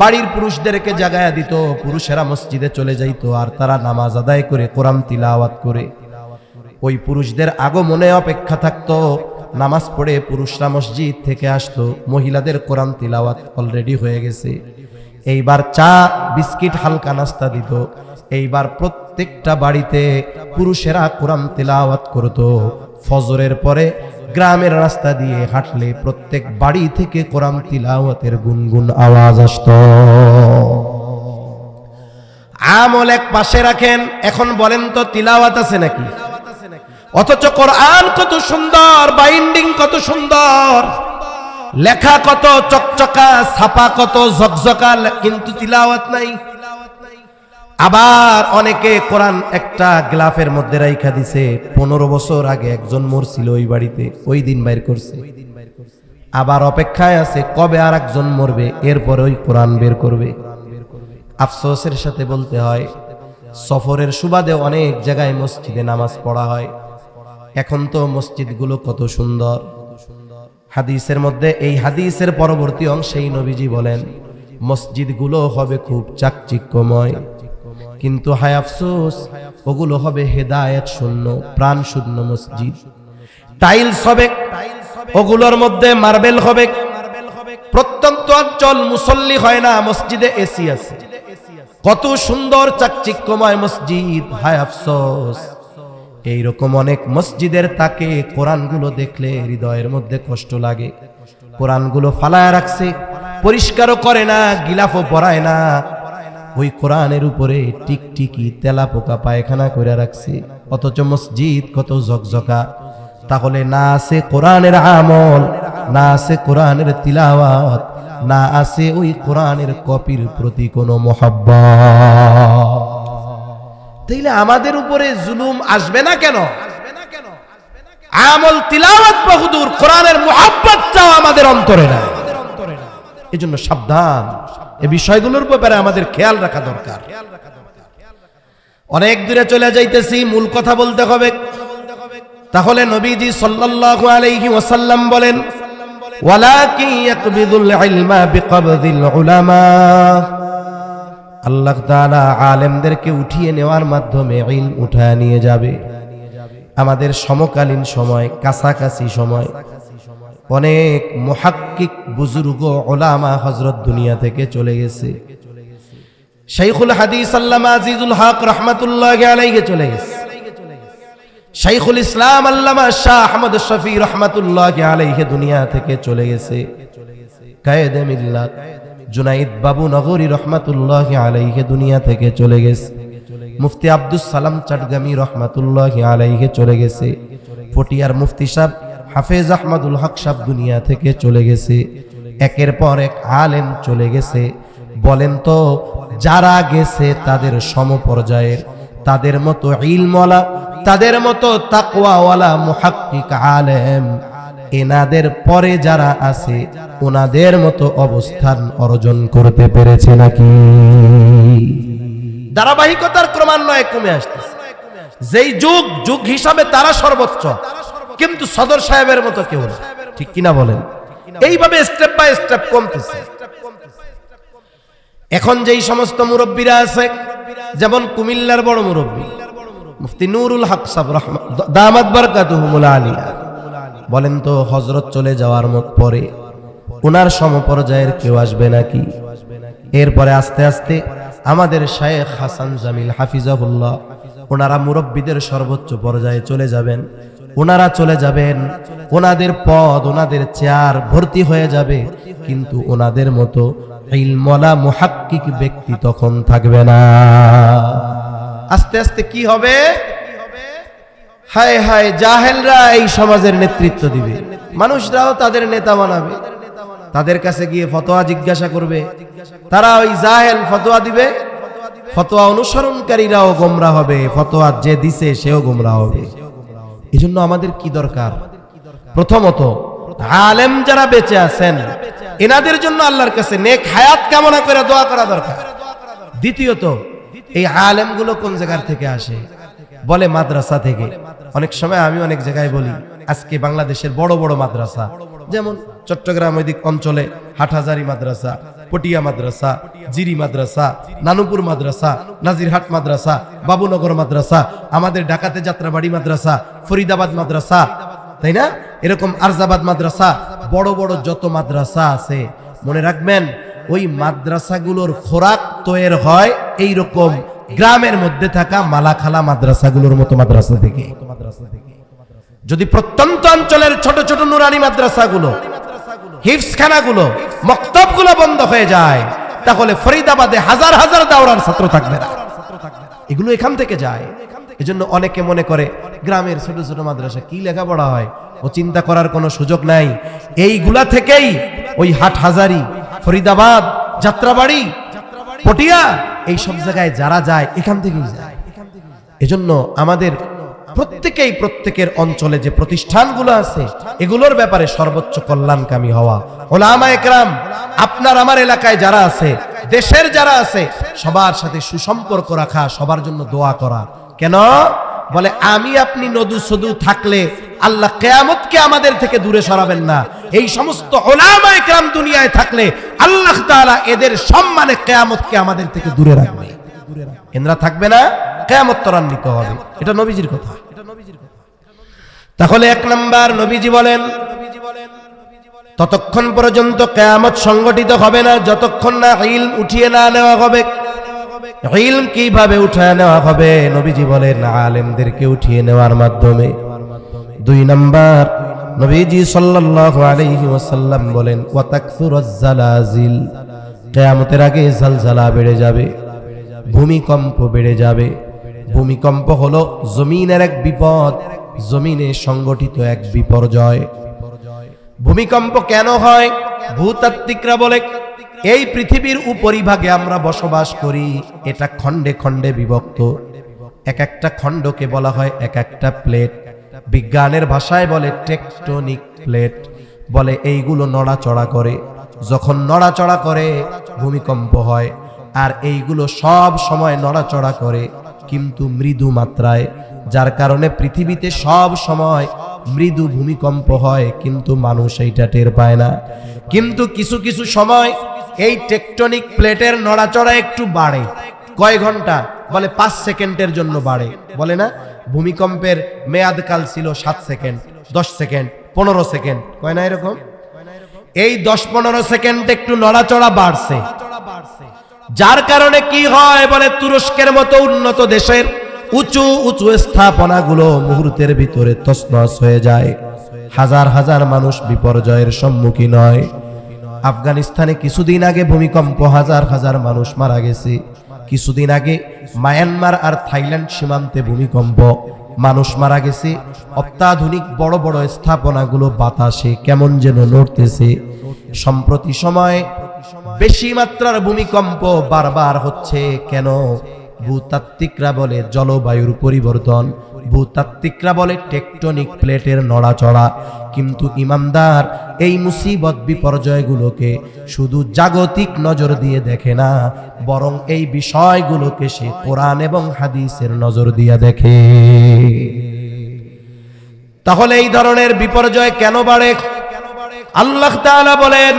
S1: বাড়ির পুরুষদেরকে জাগায়া দিত, পুরুষেরা মসজিদে চলে যাইতো, আর তারা নামাজ আদায় করে কোরআন তিলাওয়াত করে ওই পুরুষদের আগমনে অপেক্ষা থাকতো। নামাজ পড়ে পুরুষরা মসজিদ থেকে আসতো, মহিলাদের কোরআন তিলাওয়াত অলরেডি হয়ে গেছে। এইবার চা বিস্কিট হালকা নাস্তা দিত। এইবার প্রত্যেকটা বাড়িতে পুরুষেরা কোরআন তিলাওয়াত করতো। ফজরের পরে গ্রামের রাস্তা দিয়ে হাঁটলে প্রত্যেক বাড়ি থেকে কোরআন তিলাওয়াতের গুনগুন আওয়াজ আসতো। আমল এক পাশে রাখেন, এখন বলেন তো তিলাওয়াত আছে নাকি? অথচ কোরআন কত সুন্দর, বাইন্ডিং কত সুন্দর, লেখা কত চকচকা, ছাপা কত ঝকঝকা, কিন্তু তিলাওয়াত নাই। আবার অনেকে কোরআন একটা গ্লাফের মধ্যে রাইখা দিছে, 15 বছর আগে একজন মরছিল ওই বাড়িতে, ওই দিন বাইর করছে। আবার অপেক্ষায় আছে কবে আর একজন মরবে, এরপরে ওই কোরআন বের করবে। আফসোসের সাথে বলতে হয়, সফরের সুবাদে অনেক জায়গায় মসজিদে নামাজ পড়া হয়। এখন তো মসজিদগুলো কত সুন্দর। হাদিসের মধ্যে, এই হাদিসের পরবর্তী অংশেই নবীজি বলেন মসজিদগুলো হবে খুব চাকচিক্যময়, কিন্তু হায় আফসোস, ওগুলো হবে হেদায়েত শূন্য, প্রাণ শূন্য মসজিদ। টাইলস হবে, ওগুলোর মধ্যে মার্বেল হবে। প্রত্যন্ত অঞ্চল মুসল্লি হয় না, মসজিদে এসি আছে। কত সুন্দর চাকচিক্যময় মসজিদ, হায় আফসোস, এইরকম অনেক মসজিদের তাকে কোরআনগুলো দেখলে হৃদয়ের মধ্যে কষ্ট লাগে। কোরআনগুলো ফালায় রাখছে, পরিষ্কারও করে না, গিলাফও পরায় না, ওই কোরআনের উপরে টিকটিকি তেলা পোকা পায়খানা করে রাখছে। অথচ মসজিদ কত ঝকঝকা। তাহলে না আছে কোরআনের আমল, না আছে কোরআনের তিলাওয়াত, না আছে ওই কোরআনের কপির প্রতি কোনো মহব্বত। তাইলে আমাদের উপরে জুলুম আসবে না কেন? আমল তিলাওয়াত বহুদূর, কোরআনের মুহাব্বত চাও আমাদের অন্তরে না। এজন্য সাবধান, এই বিষয়গুলোর ব্যাপারে আমাদের খেয়াল রাখা দরকার। অনেক দূরে চলে যাইতেছি, মূল কথা বলতে হবে। তাহলে নবীজি সাল্লাল্লাহু আলাইহি ওয়াসাল্লাম বলেন, ওয়ালাকিন ইয়াকবিদুল ইলমা বিকবদিল উলামা, আল্লাহ তাআলা আলেমদেরকে উঠিয়ে নেওয়ার মাধ্যমে ইলম উঠায় নিয়ে যাবে। আমাদের সমকালীন সময়, কাছাকাছি সময়, অনেক মুহাক্কিক বুজুর্গ উলামা হযরত দুনিয়া থেকে চলে গেছে। শাইখুল হাদিস আল্লামা আজিজুল হক রাহমাতুল্লাহি আলাইহি চলে গেছে। শাইখুল ইসলাম আল্লামা শাহ আহমদ শফি রাহমাতুল্লাহি আলাইহি দুনিয়া থেকে চলে গেছে। কায়েদে মিল্লাত জুনাইদ বাবু নগরী রহমাতুল্লাহি আলাইহি দুনিয়া থেকে চলে গেছে। মুফতি আব্দুস সালাম চাটগামি রহমাতুল্লাহি আলাইহি চলে গেছে। ফটিয়ার মুফতি সাহেব হাফেজ আহমদুল হক সাহেব দুনিয়া থেকে চলে গেছে। একের পর এক আলেম চলে গেছে। বলেন তো, যারা গেছে তাদের সমপর্যায়ের, তাদের মতো ইলমওয়ালা, তাদের মতো তাকওয়াওয়ালা মুহাক্কিক আলেম এনাদের পরে যারা আছে ওনাদের মতো অবস্থান অর্জন করতে পেরেছে নাকি? ধারাবাহিকতার ক্রমান্বয়ে কমে আসতেছে। যেই যুগ হিসাবে তারা সর্বোচ্চ, কিন্তু সদর সাহেবের মতো কেউ না, ঠিক কিনা বলেন? এইভাবে স্টেপ বাই স্টেপ কমতেছে। এখন যেই সমস্ত মুরব্বীরা আছে, যেমন কুমিল্লার বড় মুরব্বী মুফতি নুরুল হক সাহেব দামাত বারাকাতুহুল আলিয়া বলেন তো, হযরত চলে যাওয়ার পরে ওনার সমপর্যায়ের কেউ আসবে নাকি? এরপরে আস্তে আস্তে আমাদের শায়েখ হাসান জামিল হাফিজাহুল্লাহ ওনারা মুরব্বীদের সর্বোচ্চ পর্যায়ে চলে যাবেন। ওনারা চলে যাবেন, ওনাদের পদ, ওনাদের চেয়ার ভর্তি হয়ে যাবে, কিন্তু ওনাদের মতো ইলমওয়ালা মুহাক্কিক ব্যক্তি তখন থাকবে না। আস্তে আস্তে কি হবে? হায় হায়, জাহেলরা এই সমাজের নেতৃত্ব দিবে, মানুষরাও তাদের নেতা বানাবে, তাদের কাছে গিয়ে ফতোয়া জিজ্ঞাসা করবে, তারা ওই জাহেল ফতোয়া দিবে, ফতোয়া অনুসরণকারীরাও গোমরাহ হবে, ফতোয়া যে দিছে সেও গোমরাহ হবে। এজন্য আমাদের কি দরকার? প্রথমত আলেম যারা বেঁচে আছেন এনাদের জন্য আল্লাহর কাছে নেক হায়াত কামনা করে দোয়া করা দরকার। দ্বিতীয়ত, এই আলেমগুলো কোন জায়গা থেকে আসে? বলে মাদ্রাসা থেকে। অনেক সময় আমি অনেক জায়গায় বলি, আজকে বাংলাদেশের বড় বড় মাদ্রাসা, যেমন চট্টগ্রাম ওইদিক অঞ্চলে হাটহাজারী মাদ্রাসা, পটিয়া মাদ্রাসা, জিরি মাদ্রাসা, নানুপুর মাদ্রাসা, নাজিরহাট মাদ্রাসা, বাবুনগর মাদ্রাসা, আমাদের ঢাকাতে যাত্রাবাড়ি মাদ্রাসা, ফরিদাবাদ মাদ্রাসা, তাই না? এরকম আরজাবাদ মাদ্রাসা, বড় বড় যত মাদ্রাসা আছে, মনে রাখবেন ওই মাদ্রাসাগুলোর খোরাক তৈরি হয় এইরকম গ্রামের মধ্যে থাকা মালাখালা মাদ্রাসাগুলোর মতো মাদ্রাসা থেকে। যদি প্রত্যন্ত অঞ্চলের ছোট ছোট নুরানি মাদ্রাসাগুলো, হিফজখানাগুলো, মক্তবগুলো বন্ধ হয়ে যায়, তাহলে ফরিদাবাদে হাজার হাজার দাওরার ছাত্র থাকবে না। এগুলো এখান থেকে যায়। এজন্য অনেকে মনে করে গ্রামের ছোট ছোট মাদ্রাসা কি লেখাপড়া হয়, ও চিন্তা করার কোনো সুযোগ নাই। এইগুলা থেকেই ওই হাটহাজারী, ফরিদাবাদ, যাত্রাবাড়ি, পটিয়া, এই সব জায়গায় যারা যায় এখান থেকেই যায়। এজন্য আমাদের প্রত্যেকের অঞ্চলে যে প্রতিষ্ঠানগুলো আছে এগুলোর ব্যাপারে সর্বোচ্চ কল্যাণকামী হওয়া। উলামায়ে কেরাম, আপনার আমার এলাকায় যারা আছে, দেশের যারা আছে, সবার সাথে সুসম্পর্ক রাখা, সবার জন্য দোয়া করা। কেন? বলে আমি আপনি নদু সদু থাকলে আল্লাহ কিয়ামতকে আমাদের থেকে দূরে সরাবেন না। এই সমস্ত উলামায়ে কেরাম দুনিয়ায় থাকলে আল্লাহ তাআলা এদের সম্মানে কিয়ামতকে আমাদের থেকে দূরে রাখবে। এনরা থাকবে না, কিয়ামত ত্বরান্বিত হবে। এটা নবীজির কথা। তাহলে এক নাম্বার, নবীজি বলেন ততক্ষণ পর্যন্ত কিয়ামত সংগঠিত হবে না যতক্ষণ না ইলম উঠিয়ে না নেওয়া হবে। ইলম কিভাবে উঠায় নেওয়া হবে? নবীজি বলেন আলেমদেরকে উঠিয়ে নেওয়ার মাধ্যমে। দুই নাম্বার, নবীজি সাল্লাল্লাহু আলাইহি ওয়াসাল্লাম বলেন ওয়া তাকসুরুজ জালাজিল, কিয়ামতের আগে জালজালা বেড়ে যাবে, ভূমিকম্প বেড়ে যাবে। ভূমিকম্প হলো জমিনের এক বিপদ, জমিনে সংগঠিত এক বিপর্যয়। ভূমিকম্প কেন হয়? ভূতাত্ত্বিকরা বলে এই পৃথিবীর উপরিভাগে আমরা বসবাস করি, এটা খণ্ডে খণ্ডে বিভক্ত। এক একটা খণ্ডকে বলা হয় এক একটা প্লেট। বিজ্ঞানের ভাষায় বলে টেকটনিক প্লেট। বলে এইগুলো নড়াচড়া করে, যখন নড়াচড়া করে ভূমিকম্প হয়। আর এইগুলো সব সময় নড়াচড়া করে কিন্তু মৃদু মাত্রায়, যার কারণে পৃথিবীতে সব সময় মৃদু ভূমিকম্প হয়, কিন্তু মানুষ এইটা টের পায় না। কিন্তু কিছু কিছু সময় এই টেকটনিক প্লেটের নড়াচড়া একটু বাড়ে। কয় ঘন্টা? বলে 5 সেকেন্ডের জন্য বাড়ে। বলে না ভূমিকম্পের মেয়াদকাল ছিল 7 সেকেন্ড, 10 সেকেন্ড, 15 সেকেন্ড, কয় না এরকম? এই 10-15 সেকেন্ড একটু নড়াচড়া বাড়ছে, যার কারণে কি হয়? বলে তুরস্কের মতো উন্নত দেশের উঁচু উঁচু স্থাপনাগুলো মুহূর্তের ভিতরে তছনছ হয়ে যায়, হাজার হাজার মানুষ বিপর্যয়ের সম্মুখীন হয়। আফগানিস্তানে কিছুদিন আগে ভূমিকম্প, হাজার হাজার মানুষ মারা গেছে। কিছুদিন আগে মায়ানমার আর থাইল্যান্ড সীমান্তে ভূমিকম্প, মানুষ মারা গেছে। অত্যাধুনিক বড় বড় স্থাপনাগুলো বাতাসে কেমন যেন নড়তেছে। সম্প্রতি সময় বেশি মাত্রার ভূমিকম্প বারবার হচ্ছে। কেন? ভূতাত্ত্বিকরা বলে জলবায়ুর পরিবর্তন, ভূতাত্ত্বিকরা বলে টেকটনিক প্লেটের নড়াচড়া। কিন্তু ইমানদার এই মুসিবত বিপর্যয়গুলোকে শুধু জাগতিক নজর দিয়ে দেখে না, বরং এই বিষয়গুলোকে সে কোরআন এবং হাদিসের নজর দিয়ে দেখে। তাহলে এই ধরনের বিপর্যয় কেন বাড়ে? আল্লাহ তাআলা বলেন,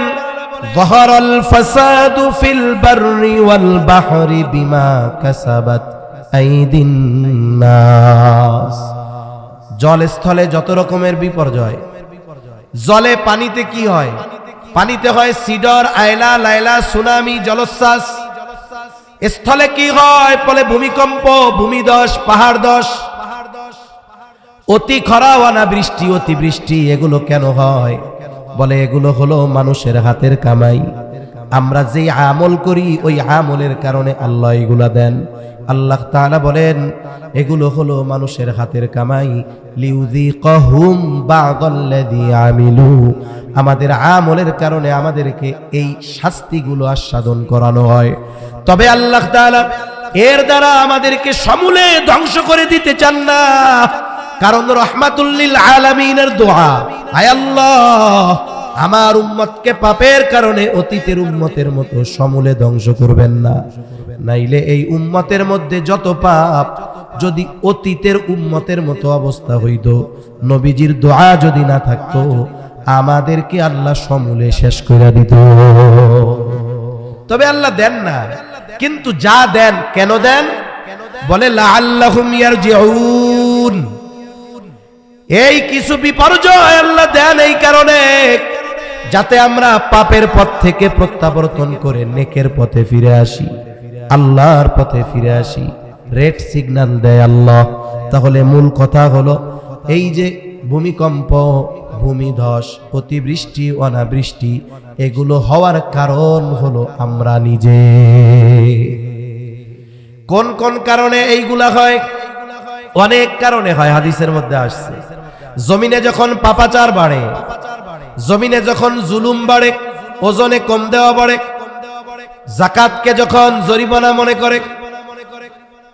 S1: যাহারাল ফাসাদু ফিল বাররি ওয়াল বাহরি বিমা কাসাবাত আইদিন নাস। জলস্থলে যত রকমের বিপর্যয়, জলে পানিতে কি হয়? পানিতে হয় সিডর, আয়লা, লাইলা, সুনামি, জলোচ্ছ্বাস। স্থলে কি হয়? বলে ভূমিকম্প, ভূমিধস, পাহাড় ধস, অতি খরা, অনাবৃষ্টি, অতিবৃষ্টি। এগুলো কেন হয়? বলে এগুলো হলো মানুষের হাতের কামাই। আমরা যেই আমল করি ওই আমলের কারণে আল্লাহ এগুলা দেন। আল্লাহ তাআলা বলেন এগুলো হলো মানুষের হাতের কামাই। লিউযিকাহুম বা'দাল্লাযী আমিলু, আমাদের আমলের কারণে আমাদেরকে এই শাস্তিগুলো আস্বাদন করানো হয়। তবে আল্লাহ তাআলা এর দ্বারা আমাদেরকে সমূলে ধ্বংস করে দিতে চান না, কারণ রাহমাতুল লিল আলামিনের দোয়া, আয় আল্লাহ আমার উম্মতকে পাপের কারণে অতীতের উম্মতের মতো সমূলে ধ্বংস করবেন না, নাইলে এই উম্মতের মধ্যে যত পাপ, যদি অতীতের উম্মতের মতো অবস্থা হইত, নবীজির দোয়া যদি না থাকতো, আমাদেরকে আল্লাহ সমূলে শেষ করে দিত। তবে আল্লাহ দেন না, কিন্তু যা দেন কেন দেন? বলে লাআল্লাহুম ইয়ারজিউন। এই কিছু বিপর্যয় আল্লাহ দেন এই কারণে যাতে আমরা পাপের পথ থেকে প্রত্যাবর্তন করে নেকের পথে ফিরে আসি, আল্লাহর পথে ফিরে আসি। রেড সিগন্যাল দেয় আল্লাহ। তাহলে মূল কথা হলো এই যে ভূমিকম্প, ভূমিধস, অতিবৃষ্টি, অনাবৃষ্টি, এগুলো হওয়ার কারণ হলো আমরা নিজে। কোন কোন কারণে এইগুলা হয়? অনেক কারণে হয়, হাদিসের মধ্যে আসছে। জমিনে যখন পাপাচার বাড়ে, জমিনে যখন জুলুম বাড়ে, ওজনে কম দেওয়া বাড়ে, যাকাতকে যখন জরিমানা মনে করে,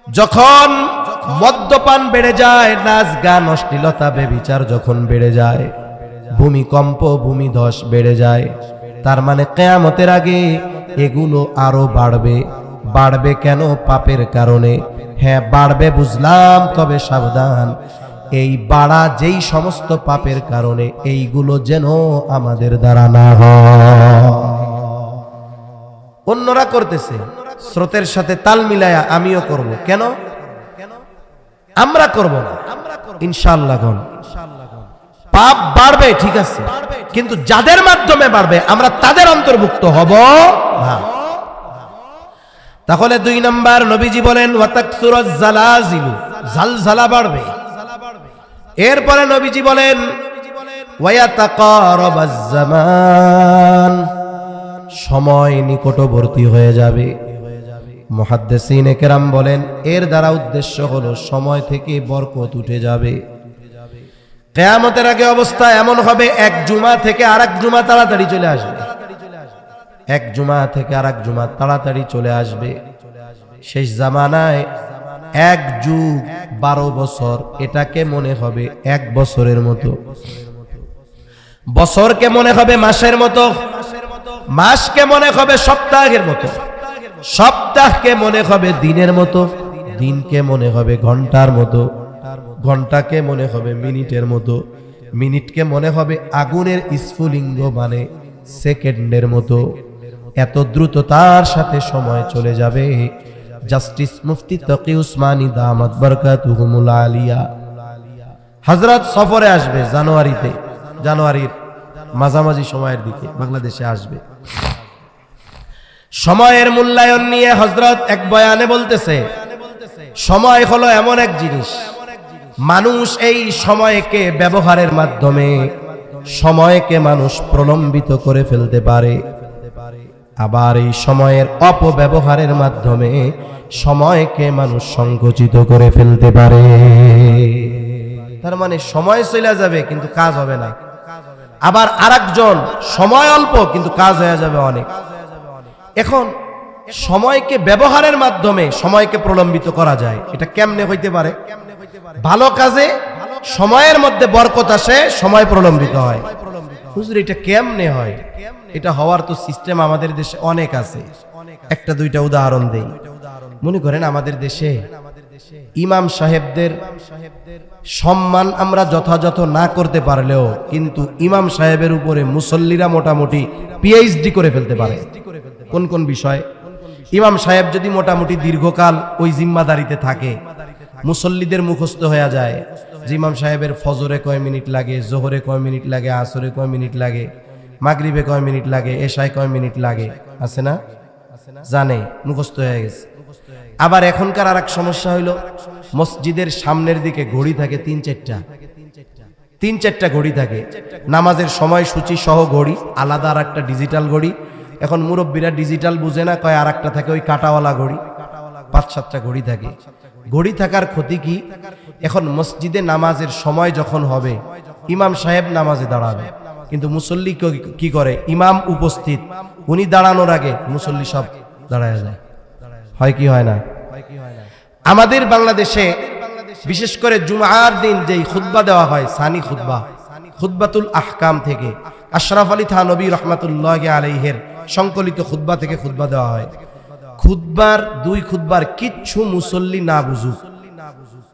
S1: যখন মদ্যপান বেড়ে যায়, নাচ গান, অশ্লীলতা, ব্যভিচার যখন বেড়ে যায়, ভূমিকম্প, ভূমিধস বেড়ে যায়, তার মানে কিয়ামতের আগে এগুলো আরো বাড়বে। বাড়বে কেন? পাপের কারণে। হ্যাঁ বাড়বে বুঝলাম, তবে সাবধান, এই বাড়া যেই সমস্ত পাপের কারণে, এইগুলো যেন আমাদের দ্বারা না হয়। অন্যরা করতেছে, স্রোতের সাথে তাল মিলায়া আমিও করব, কেন আমরা করব না? ইনশাআল্লাহ পাপ বাড়বে, ঠিক আছে, কিন্তু যাদের মাধ্যমে বাড়বে আমরা তাদের অন্তর্ভুক্ত হব না। তাহলে 2 নাম্বার, নবীজি বলেন ওয়াতাকসুরাজ জালাজিলু, জালজালা বাড়বে। এরপরে নবীজি বলেন ওয়ায়াতাকারাবাজ জামান, সময় নিকটবর্তী হয়ে যাবে। মুহাদ্দিসিনে কেরাম বলেন এর দ্বারা উদ্দেশ্য হলো সময় থেকে বরকত উঠে যাবে। কিয়ামতের আগে অবস্থা এমন হবে, এক জুমা থেকে আরেক জুমা তাড়াতাড়ি চলে আসবে, এক জুমা থেকে আরেক জুমা তাড়াতাড়ি চলে আসবে। শেষ জামানায় 1 যুগ 12 বছর, এটাকে মনে হবে 1 বছরের মতো, বছরকে মনে হবে মাসের মতো, মাসকে মনে হবে সপ্তাহের মতো, সপ্তাহকে মনে হবে দিনের মতো, দিনকে মনে হবে ঘন্টার মতো, ঘন্টাকে মনে হবে মিনিটের মতো, মিনিটকে মনে হবে আগুনের স্ফুলিঙ্গ মানে সেকেন্ডের মতো। এত দ্রুততার সাথে সময় চলে যাবে। জাস্টিস মুফতি তকি উসমানী দামাত বরকাতুহুমুল আলিয়া হযরত সফরে আসবে জানুয়ারিতে, জানুয়ারির মাঝামাঝি সময়ের দিকে বাংলাদেশে আসবে। সময়ের মূল্যায়ন নিয়ে হযরত এক বয়ানে বলতেছে, সময় হলো এমন এক জিনিস, মানুষ এই সময়কে ব্যবহারের মাধ্যমে সময়কে মানুষ প্রলম্বিত করে ফেলতে পারে, আবার এই সময়ের অপব্যবহারের মাধ্যমে সময়কে মানুষ সংকুচিত করে ফেলতে পারে। তার মানে সময় চলে যাবে কিন্তু কাজ হবে না। আবার আরেকজন সময় অল্প কিন্তু কাজ হয়ে যাবে অনেক। এখন সময়কে ব্যবহারের মাধ্যমে সময়কে প্রলম্বিত করা যায়। এটা কেমনে হইতে পারে? ভালো কাজে সময়ের মধ্যে বরকত আসে, সময় প্রলম্বিত হয়। হুজুর এটা কেমনে হয়? এটা হওয়ার তো সিস্টেম আমাদের দেশে অনেক আছে। একটা দুইটা উদাহরণ দেই। মনে করেন আমাদের দেশে ইমাম সাহেবদের সম্মান আমরা যথাযথ না করতে পারলেও কিন্তু ইমাম সাহেবের উপরে মুসল্লিরা মোটামুটি পিএইচডি করে ফেলতে পারে। কোন কোন বিষয়? ইমাম সাহেব যদি মোটামুটি দীর্ঘকাল ওই জিম্মাদারিতে থাকে, মুসল্লিদের মুখস্থ হয়ে যায় যে ইমাম সাহেবের ফজরে কয় মিনিট লাগে, জোহরে কয় মিনিট লাগে, আসরে কয় মিনিট লাগে, মাগরিবে কয় মিনিট লাগে, এশায় কয় মিনিট লাগে, আছে না? জানে, মুখস্থ হয়ে গেছে। আবার এখনকার আর এক সমস্যা হইল, মসজিদের সামনের দিকে ঘড়ি থাকে তিন চারটা ঘড়ি থাকে, নামাজের সময়সূচি সহ ঘড়ি, আলাদা আর একটা ডিজিটাল ঘড়ি। এখন মুরব্বীরা ডিজিটাল বুঝে না, কয় আর একটা থাকে ওই কাটাওয়ালা ঘড়ি। 5-7টা ঘড়ি থাকে। ঘড়ি থাকার ক্ষতি কি? এখন মসজিদে নামাজের সময় যখন হবে, ইমাম সাহেব নামাজে দাঁড়াবে, কিন্তু মুসল্লি কি করে? ইমাম উপস্থিত, উনি দাঁড়ানোর আগে মুসল্লি সব দাঁড়ায় যায়। হয় কি হয় না? আমাদের বাংলাদেশে বিশেষ করে জুমার দিন যেই খুতবা দেওয়া হয়, সানি খুতবা, খুতবাতুল আহকাম থেকে, আশরাফ আলী থানবী রহমাতুল্লাহি আলাইহির সংকলিত খুতবা থেকে খুতবা দেওয়া হয়। দুই খুতবার কিচ্ছু মুসল্লি না বুঝুক,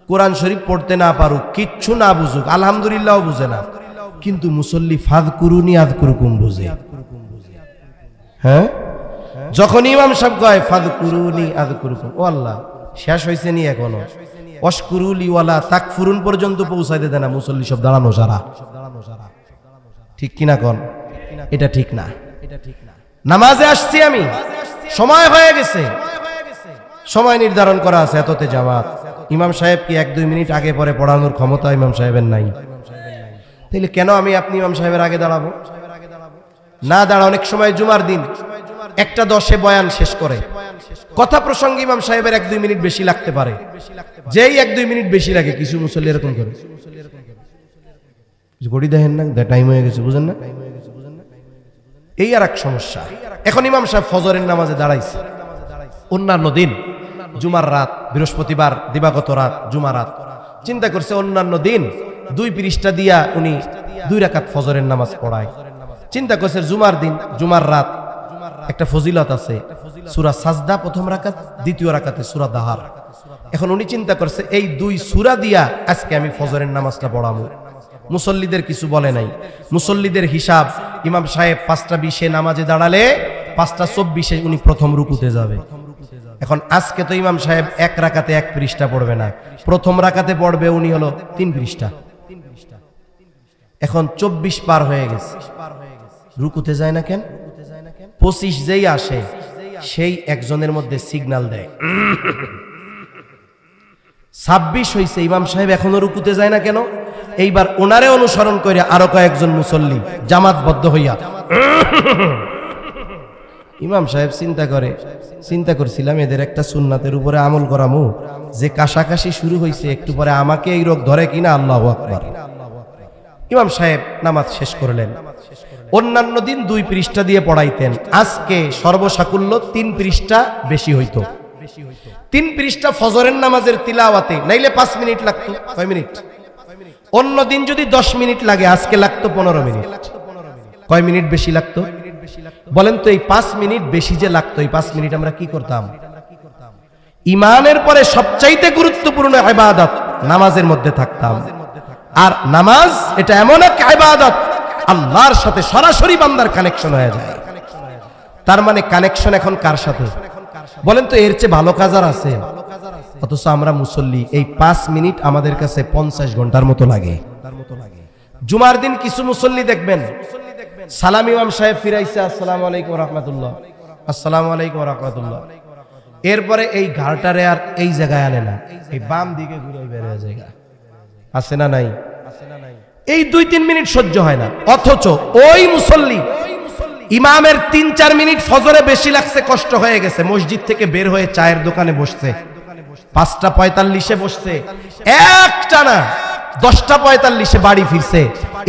S1: কোরআন শরীফ পড়তে না পারুক, কিচ্ছু না বুঝুক, আলহামদুলিল্লাহ বুঝে না, কিন্তু মুসল্লি ফাযকুরুনি আযকুরুকুম বুঝে। হ্যাঁ, যখন ইমাম সাহেব কয় ফাযকুরুনি আযকুরুকুম, ও আল্লাহ শেষ হইছে নি এখনো, ওয়াশকুরুলি ওয়ালা তাকফুরুন পর্যন্ত পৌঁছাইতে দেয় না, মুসল্লি সব দাঁড়ানো সারা। ঠিক কিনা কোন? এটা ঠিক না। নামাজে আসছি আমি, সময় হয়ে গেছে, সময় নির্ধারণ করা আছে, এততে জামাত। ইমাম সাহেব কি 1-2 মিনিট আগে পরে পড়ানোর ক্ষমতা ইমাম সাহেবের নাই? তাইলে কেন আপনি ইমাম সাহেবের আগে দাঁড়াবো? না দাঁড়া। অনেক সময় জুমার দিন 1:10 বয়ান শেষ করে, কথা প্রসঙ্গে ইমাম সাহেবের 1-2 মিনিট বেশি লাগতে পারে। যেই 1-2 মিনিট বেশি লাগে, কিছু মুসল্লি এরকম করে ঘড়ি দেখেন না, টাইম হয়ে গেছে, বুঝেন না? এই আর এক সমস্যা। এখন ইমাম সাহেব ফজরের নামাজে দাঁড়াইছে, অন্যান্য দিন জুমার রাত, বৃহস্পতিবার দিবাগত রাত, জুমা রাত, চিন্তা করছে অন্যান্য দিন 2 পৃষ্ঠা দিয়া উনি 2 রাকাত ফজরের নামাজ পড়ায়। চিন্তা করছে জুমার দিন, জুমার রাত একটা ফজিলত আছে, সূরা সাজদা প্রথম রাকাত, দ্বিতীয় রাকাতে সূরা দাহার। এখন উনি চিন্তা করছে এই 2 সূরা দিয়া আজকে আমি ফজরের নামাজটা পড়াবো। মুসল্লিদের কিছু বলে নাই। মুসল্লিদের হিসাব, ইমাম সাহেব 5:20 নামাজে দাঁড়ালে 5:24 উনি প্রথম রুকুতে যাবে। এখন আজকে তো ইমাম সাহেব 1 রাকাতে 1 পৃষ্ঠা পড়বে না, প্রথম রাকাতে পড়বে উনি হলো 3 পৃষ্ঠা। এখন 24 পার হয়ে গেছে, রুকুতে যায় না কেন? 25 যেই আসে সেই একজনের মধ্যে সিগন্যাল দেয় 26 হইছে, ইমাম সাহেব এখনো রুকুতে যায় না কেন? এইবার ওনারে অনুসরণ করে আরো কয়েকজন মুসল্লি জামাতবদ্ধ হইয়া ইমাম সাহেব চিন্তা করছিলাম এদের একটা সুন্নাতের উপরে আমল করামু, যে কাশাকাশি শুরু হইছে, একটু পরে আমাকে এই রোগ ধরে কিনা। আল্লাহু আকবার। ইমাম সাহেব নামাজ শেষ করলেন। অন্যান্য দিন 2 পৃষ্ঠা দিয়ে পড়াইতেন, আজকে সর্বসাকুল্য 3 পৃষ্ঠা বেশি হইতো। 3 পৃষ্ঠা ফজরের নামাজের তিলাওয়াতে নাইলে 5 মিনিট লাগতো। কয় মিনিট? অন্য দিন যদি 10 মিনিট লাগে, আজকে লাগতো 15 মিনিট। কয় মিনিট বেশি লাগতো? বলেন তো, এই 5 মিনিট বেশি যে লাগতো, এই 5 মিনিট আমরা কি করতাম? ইমানের পরে সবচাইতে গুরুত্বপূর্ণ ইবাদত নামাজের মধ্যে থাকতাম। আর নামাজ এটা এমন এক ইবাদত, আল্লাহর সাথে সরাসরি বান্দার কানেকশন হয়ে যায়। তার মানে কানেকশন এখন কার সাথে? বলেন তো, এর চেয়ে ভালো কাজ আর আছে? অথচ আমরা মুসল্লি, এই 5 মিনিট আমাদের কাছে 50 ঘন্টার মতো লাগে। জুমার দিন কিছু মুসল্লি দেখবেন, সালাম ইমাম সাহেব ফিরাইছে, আসসালামু আলাইকুম ওয়া রাহমাতুল্লাহ, আসসালামু আলাইকুম ওয়া রাহমাতুল্লাহ, এরপরে এই ঘাড়টারে আর এই জায়গায় আনে না, এই বাম দিকে ঘুরে বের হয়ে যায়। আছে না নাই? এই 2-3 মিনিট সহ্য হয় না। অথচ ওই মুসল্লি ইমামের 3-4 মিনিট ফজরে বেশি লাগছে, কষ্ট হয়ে গেছে, মসজিদ থেকে বের হয়ে চায়ের দোকানে বসছে, 5:45 বসছে, একটানা 10:45 বাড়ি ফিরছে।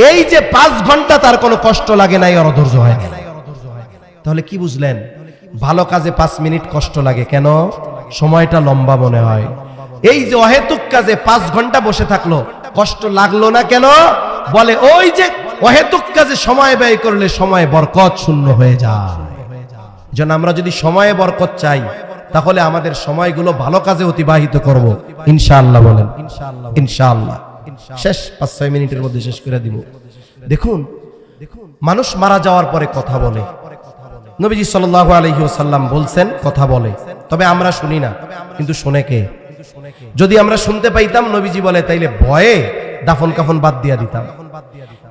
S1: এই যে 5 ঘন্টা তার কোনো কষ্ট লাগে নাই, আর অধৈর্য হয় না। তাহলে কি বুঝলেন? ভালো কাজে 5 মিনিট কষ্ট লাগে কেন? সময়টা লম্বা মনে হয়। এই যে অহেতুক কাজে 5 ঘন্টা বসে থাকলো, কষ্ট লাগলো না কেন? বলে ওই যে অহেতুক কাজে সময় ব্যয় করলে সময় বরকত শূন্য হয়ে যায়। যেন আমরা যদি সময়ে বরকত চাই, তাহলে আমাদের সময়গুলো ভালো কাজে অতিবাহিত করব ইনশাআল্লাহ। বলেন ইনশাআল্লাহ। শেষ 5-6 মিনিটের মধ্যে শেষ করে দিব। দেখুন, মানুষ মারা যাওয়ার পরে কথা বলে। নবীজি সাল্লাল্লাহু আলাইহি ওয়াসাল্লাম বলছেন কথা বলে, তবে আমরা শুনি না, কিন্তু শুনে কে? যদি আমরা শুনতে পাইতাম, নবীজি বলে, তাইলে ভয়ে দাফন কাফন বাদ দিয়া দিতাম।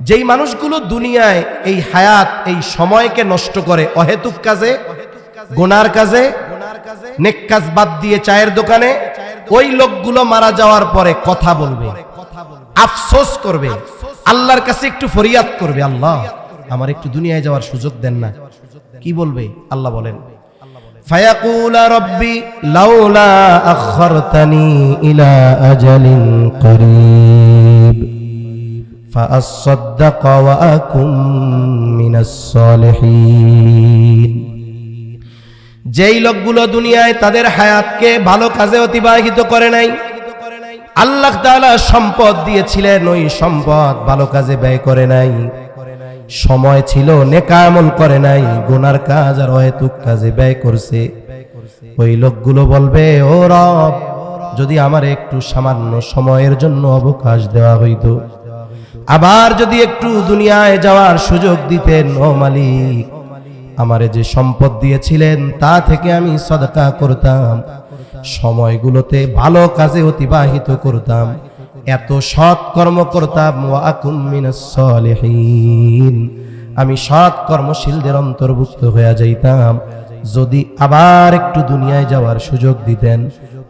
S1: যেই মানুষগুলো দুনিয়ায় এই হায়াত, এই সময়কে নষ্ট করে অহেতুক কাজে, গুনার কাজে, নেক কাজ বাদ দিয়ে চায়ের দোকানে, ওই লোকগুলো মারা যাওয়ার পরে কথা বলবে, আফসোস করবে, আল্লাহর কাছে একটু ফরিয়াদ করবে, আল্লাহ আমার একটু দুনিয়ায় যাওয়ার সুযোগ দেন না। কি বলবে? আল্লাহ বলেন, ফায়াকুল রব্বি লাউলা আখরতানি ইলা আজালিন করিব ফাআসাদদাক ওয়া আকুম মিনাস সালিহিন। যেই লোকগুলো দুনিয়ায় তাদের হায়াতকে ভালো কাজে অতিবাহিত করে নাই, আল্লাহ তাআলা সম্পদ দিয়েছিলেন, ওই সম্পদ ভালো কাজে ব্যয় করে নাই, সময় ছিল নেক আমল করে নাই, গুনার কাজ আর অহেতুক কাজে ব্যয় করছে, ওই লোকগুলো বলবে, ও রব, যদি আমার একটু সামান্য সময়ের জন্য অবকাশ দেওয়া হইতো, আবার যদি একটু দুনিয়ায় যাওয়ার সুযোগ দিতেন, ও মালিক, আমারে যে সম্পদ দিয়েছিলেন তা থেকে আমি সদকা করতাম, সময়গুলোতে ভালো কাজে অতিবাহিত করতাম, এত সৎ কর্ম করতাম, ওয়া আকুম মিনাস সালিহিন, আমি সৎ কর্মশীলদের অন্তর্ভুক্ত হয়ে যাইতাম, যদি আবার একটু দুনিয়ায় যাওয়ার সুযোগ দিতেন।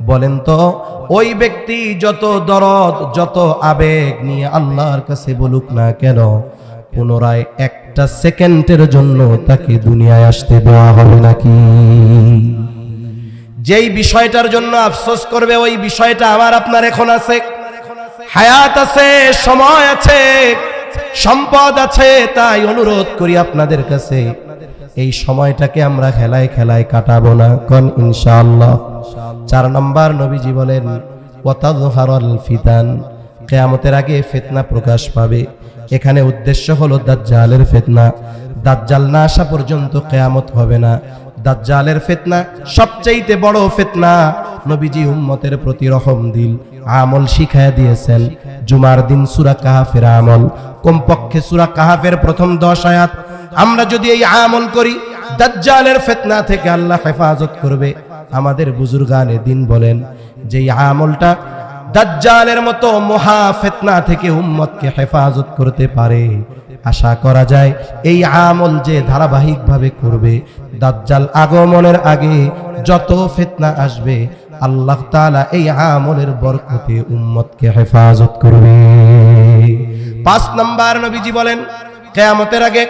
S1: বলেন তো, ওই ব্যক্তি যত দরদ, যত আবেগ নিয়ে আল্লাহর কাছে বলুক না কেন, পুনরায় একটা সেকেন্ডের জন্য তাকে দুনিয়ায় আসতে দেওয়া হবে নাকি? যেই বিষয়টার জন্য আফসোস করবে, ওই বিষয়টা আমার আপনার এখন আছে, হায়াত আছে, সময় আছে, সম্পদ আছে। তাই অনুরোধ করি আপনাদের কাছে, এই সময়টাকে আমরা খেলায় খেলায় কাটাবো না, কোন ইনশাআল্লাহ। 4 নম্বর, নবীজি বলেন, ওয়াতাযহারুল ফিতান, কিয়ামতের আগে ফিতনা প্রকাশ পাবে। এখানে উদ্দেশ্য হলো দাজ্জালের ফিতনা। দাজ্জাল না আসা পর্যন্ত কিয়ামত হবে না। দাজ্জালের ফিতনা সবচেয়ে বড় ফিতনা। নবীজি উম্মতের প্রতি রহম দিল আমল শিখায়া দিয়েছেন। জুমার দিন সূরা কাহাফের আমল, কমপক্ষে সূরা কাহাফের প্রথম 10 আয়াত আমরা যদি এই আমল করি, দাজ্জালের ফিতনা থেকে আল্লাহ হেফাজত করবে। আমাদের বুজুর্গানে দিন বলেন, যে আমলটা দাজ্জালের মতো মহা ফিতনা থেকে উম্মতকে হেফাজত করতে পারে, আশা করা যায় এই আমল যে ধারাবাহিকভাবে করবে, দাজ্জাল আগমনের আগে যত ফিতনা আসবে, আল্লাহ তাআলা এই আমলের বরকতে উম্মতকে হেফাজত করবে। 5 নম্বর, নবীজি বলেন, কিয়ামতের আগে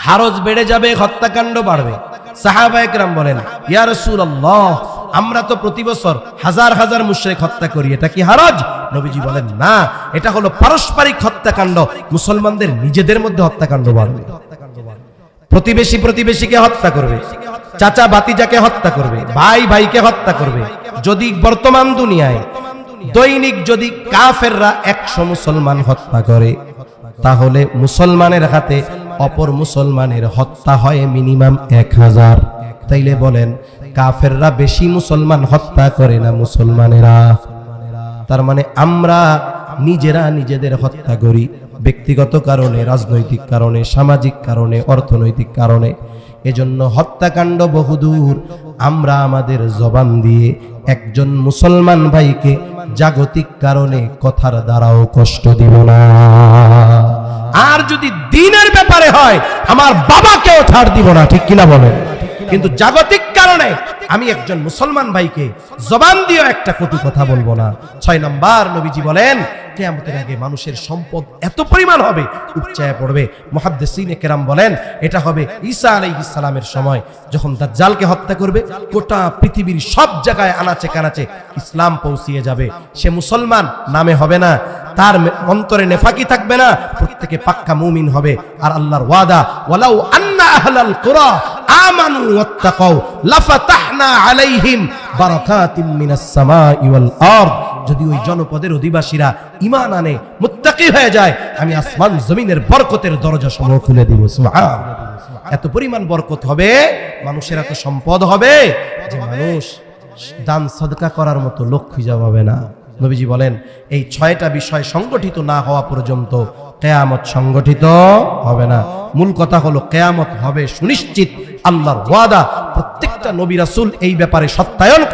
S1: হারজ বেড়ে যাবে, হত্যাকাণ্ড বাড়বে। সাহাবায়ে কেরাম বলেন, ইয়া রাসূলুল্লাহ, আমরা তো প্রতি বছর হাজার হাজার মুশরিক হত্যা করি, এটা কি হারজ? নবীজি বলেন, না, এটা হলো পারস্পরিক হত্যাকাণ্ড। মুসলমানদের নিজেদের মধ্যে হত্যাকাণ্ড বাড়বে। প্রতিবেশী প্রতিবেশীকে হত্যা করবে, চাচা ভাতিজাকে হত্যা করবে, ভাই ভাইকে হত্যা করবে। যদি বর্তমান দুনিয়ায় দৈনিক যদি কাফেররা 100 মুসলমান হত্যা করে, তাহলে মুসলমানের হাতে অপর মুসলমানের হত্যা হয় মিনিমাম 1000। তাইলে বলেন, কাফেররা বেশি মুসলমান হত্যা করে না মুসলমানেরা? তার মানে আমরা নিজেরা নিজেদের হত্যা করি, ব্যক্তিগত কারণে, রাজনৈতিক কারণে, সামাজিক কারণে, অর্থনৈতিক কারণে। এজন্য হত্যাকাণ্ড বহুদূর। আমরা আমাদের জবান দিয়ে একজন মুসলমান ভাইকে জাগতিক কারণে কথার দ্বারাও কষ্ট দিব না। আর যদি দ্বীনের ব্যাপারে হয়, আমার বাবাকেও ছাড় দিব না, ঠিক কিনা বলেন? কিন্তু জাগতিক কারণে আমি একজন মুসলমান ভাইকে জবান দিয়ে একটা কটু কথা বলবো না। 6 নম্বর, নবীজি বলেন, কিয়ামতের আগে মানুষের সম্পদ এত পরিমাণ হবে, উপচায় পড়বে। মুহাদ্দিসিনে কেরাম বলেন, এটা হবে ঈসা আলাইহিস সালামের সময়, যখন দাজ্জালকে হত্যা করবে। গোটা পৃথিবীর সব জায়গায় আনাচে কানাচে ইসলাম পৌঁছিয়ে যাবে। সে মুসলমান নামে হবে না, তার অন্তরে নেফাকি থাকবে না, প্রত্যেকে পাক্কা মুমিন হবে। আর আল্লাহর ওয়াদা, ওয়ালাউ আন্না আহলাল কুরা আমানু ওয়াত্তাকাউ লাফাতাহনা আলাইহিম বারাকাতিম মিনাস সামাই ওয়াল আরদ। যদি ওই জনপদের অধিবাসীরা ঈমান আনে, মুত্তাকি হয়ে যায়, আমি আসমান জমিনের বরকতের দরজা সমূহ খুলে দিব। সুবহানাল্লাহ। এত পরিমাণ বরকত হবে, মানুষের এত সম্পদ হবে যে মানুষ দান সদকা করার মতো লোক খুঁজে পাবে না। নবীজি বলেন, এই 6টা বিষয় সংগঠিত না হওয়া পর্যন্ত কিয়ামত সংগঠিত হবে না। মূল কথা হলো কিয়ামত হবে সুনিশ্চিত, আল্লাহর ওয়াদা। প্রত্যেকটা নবী রাসূল এই ব্যাপারে সত্যায়ন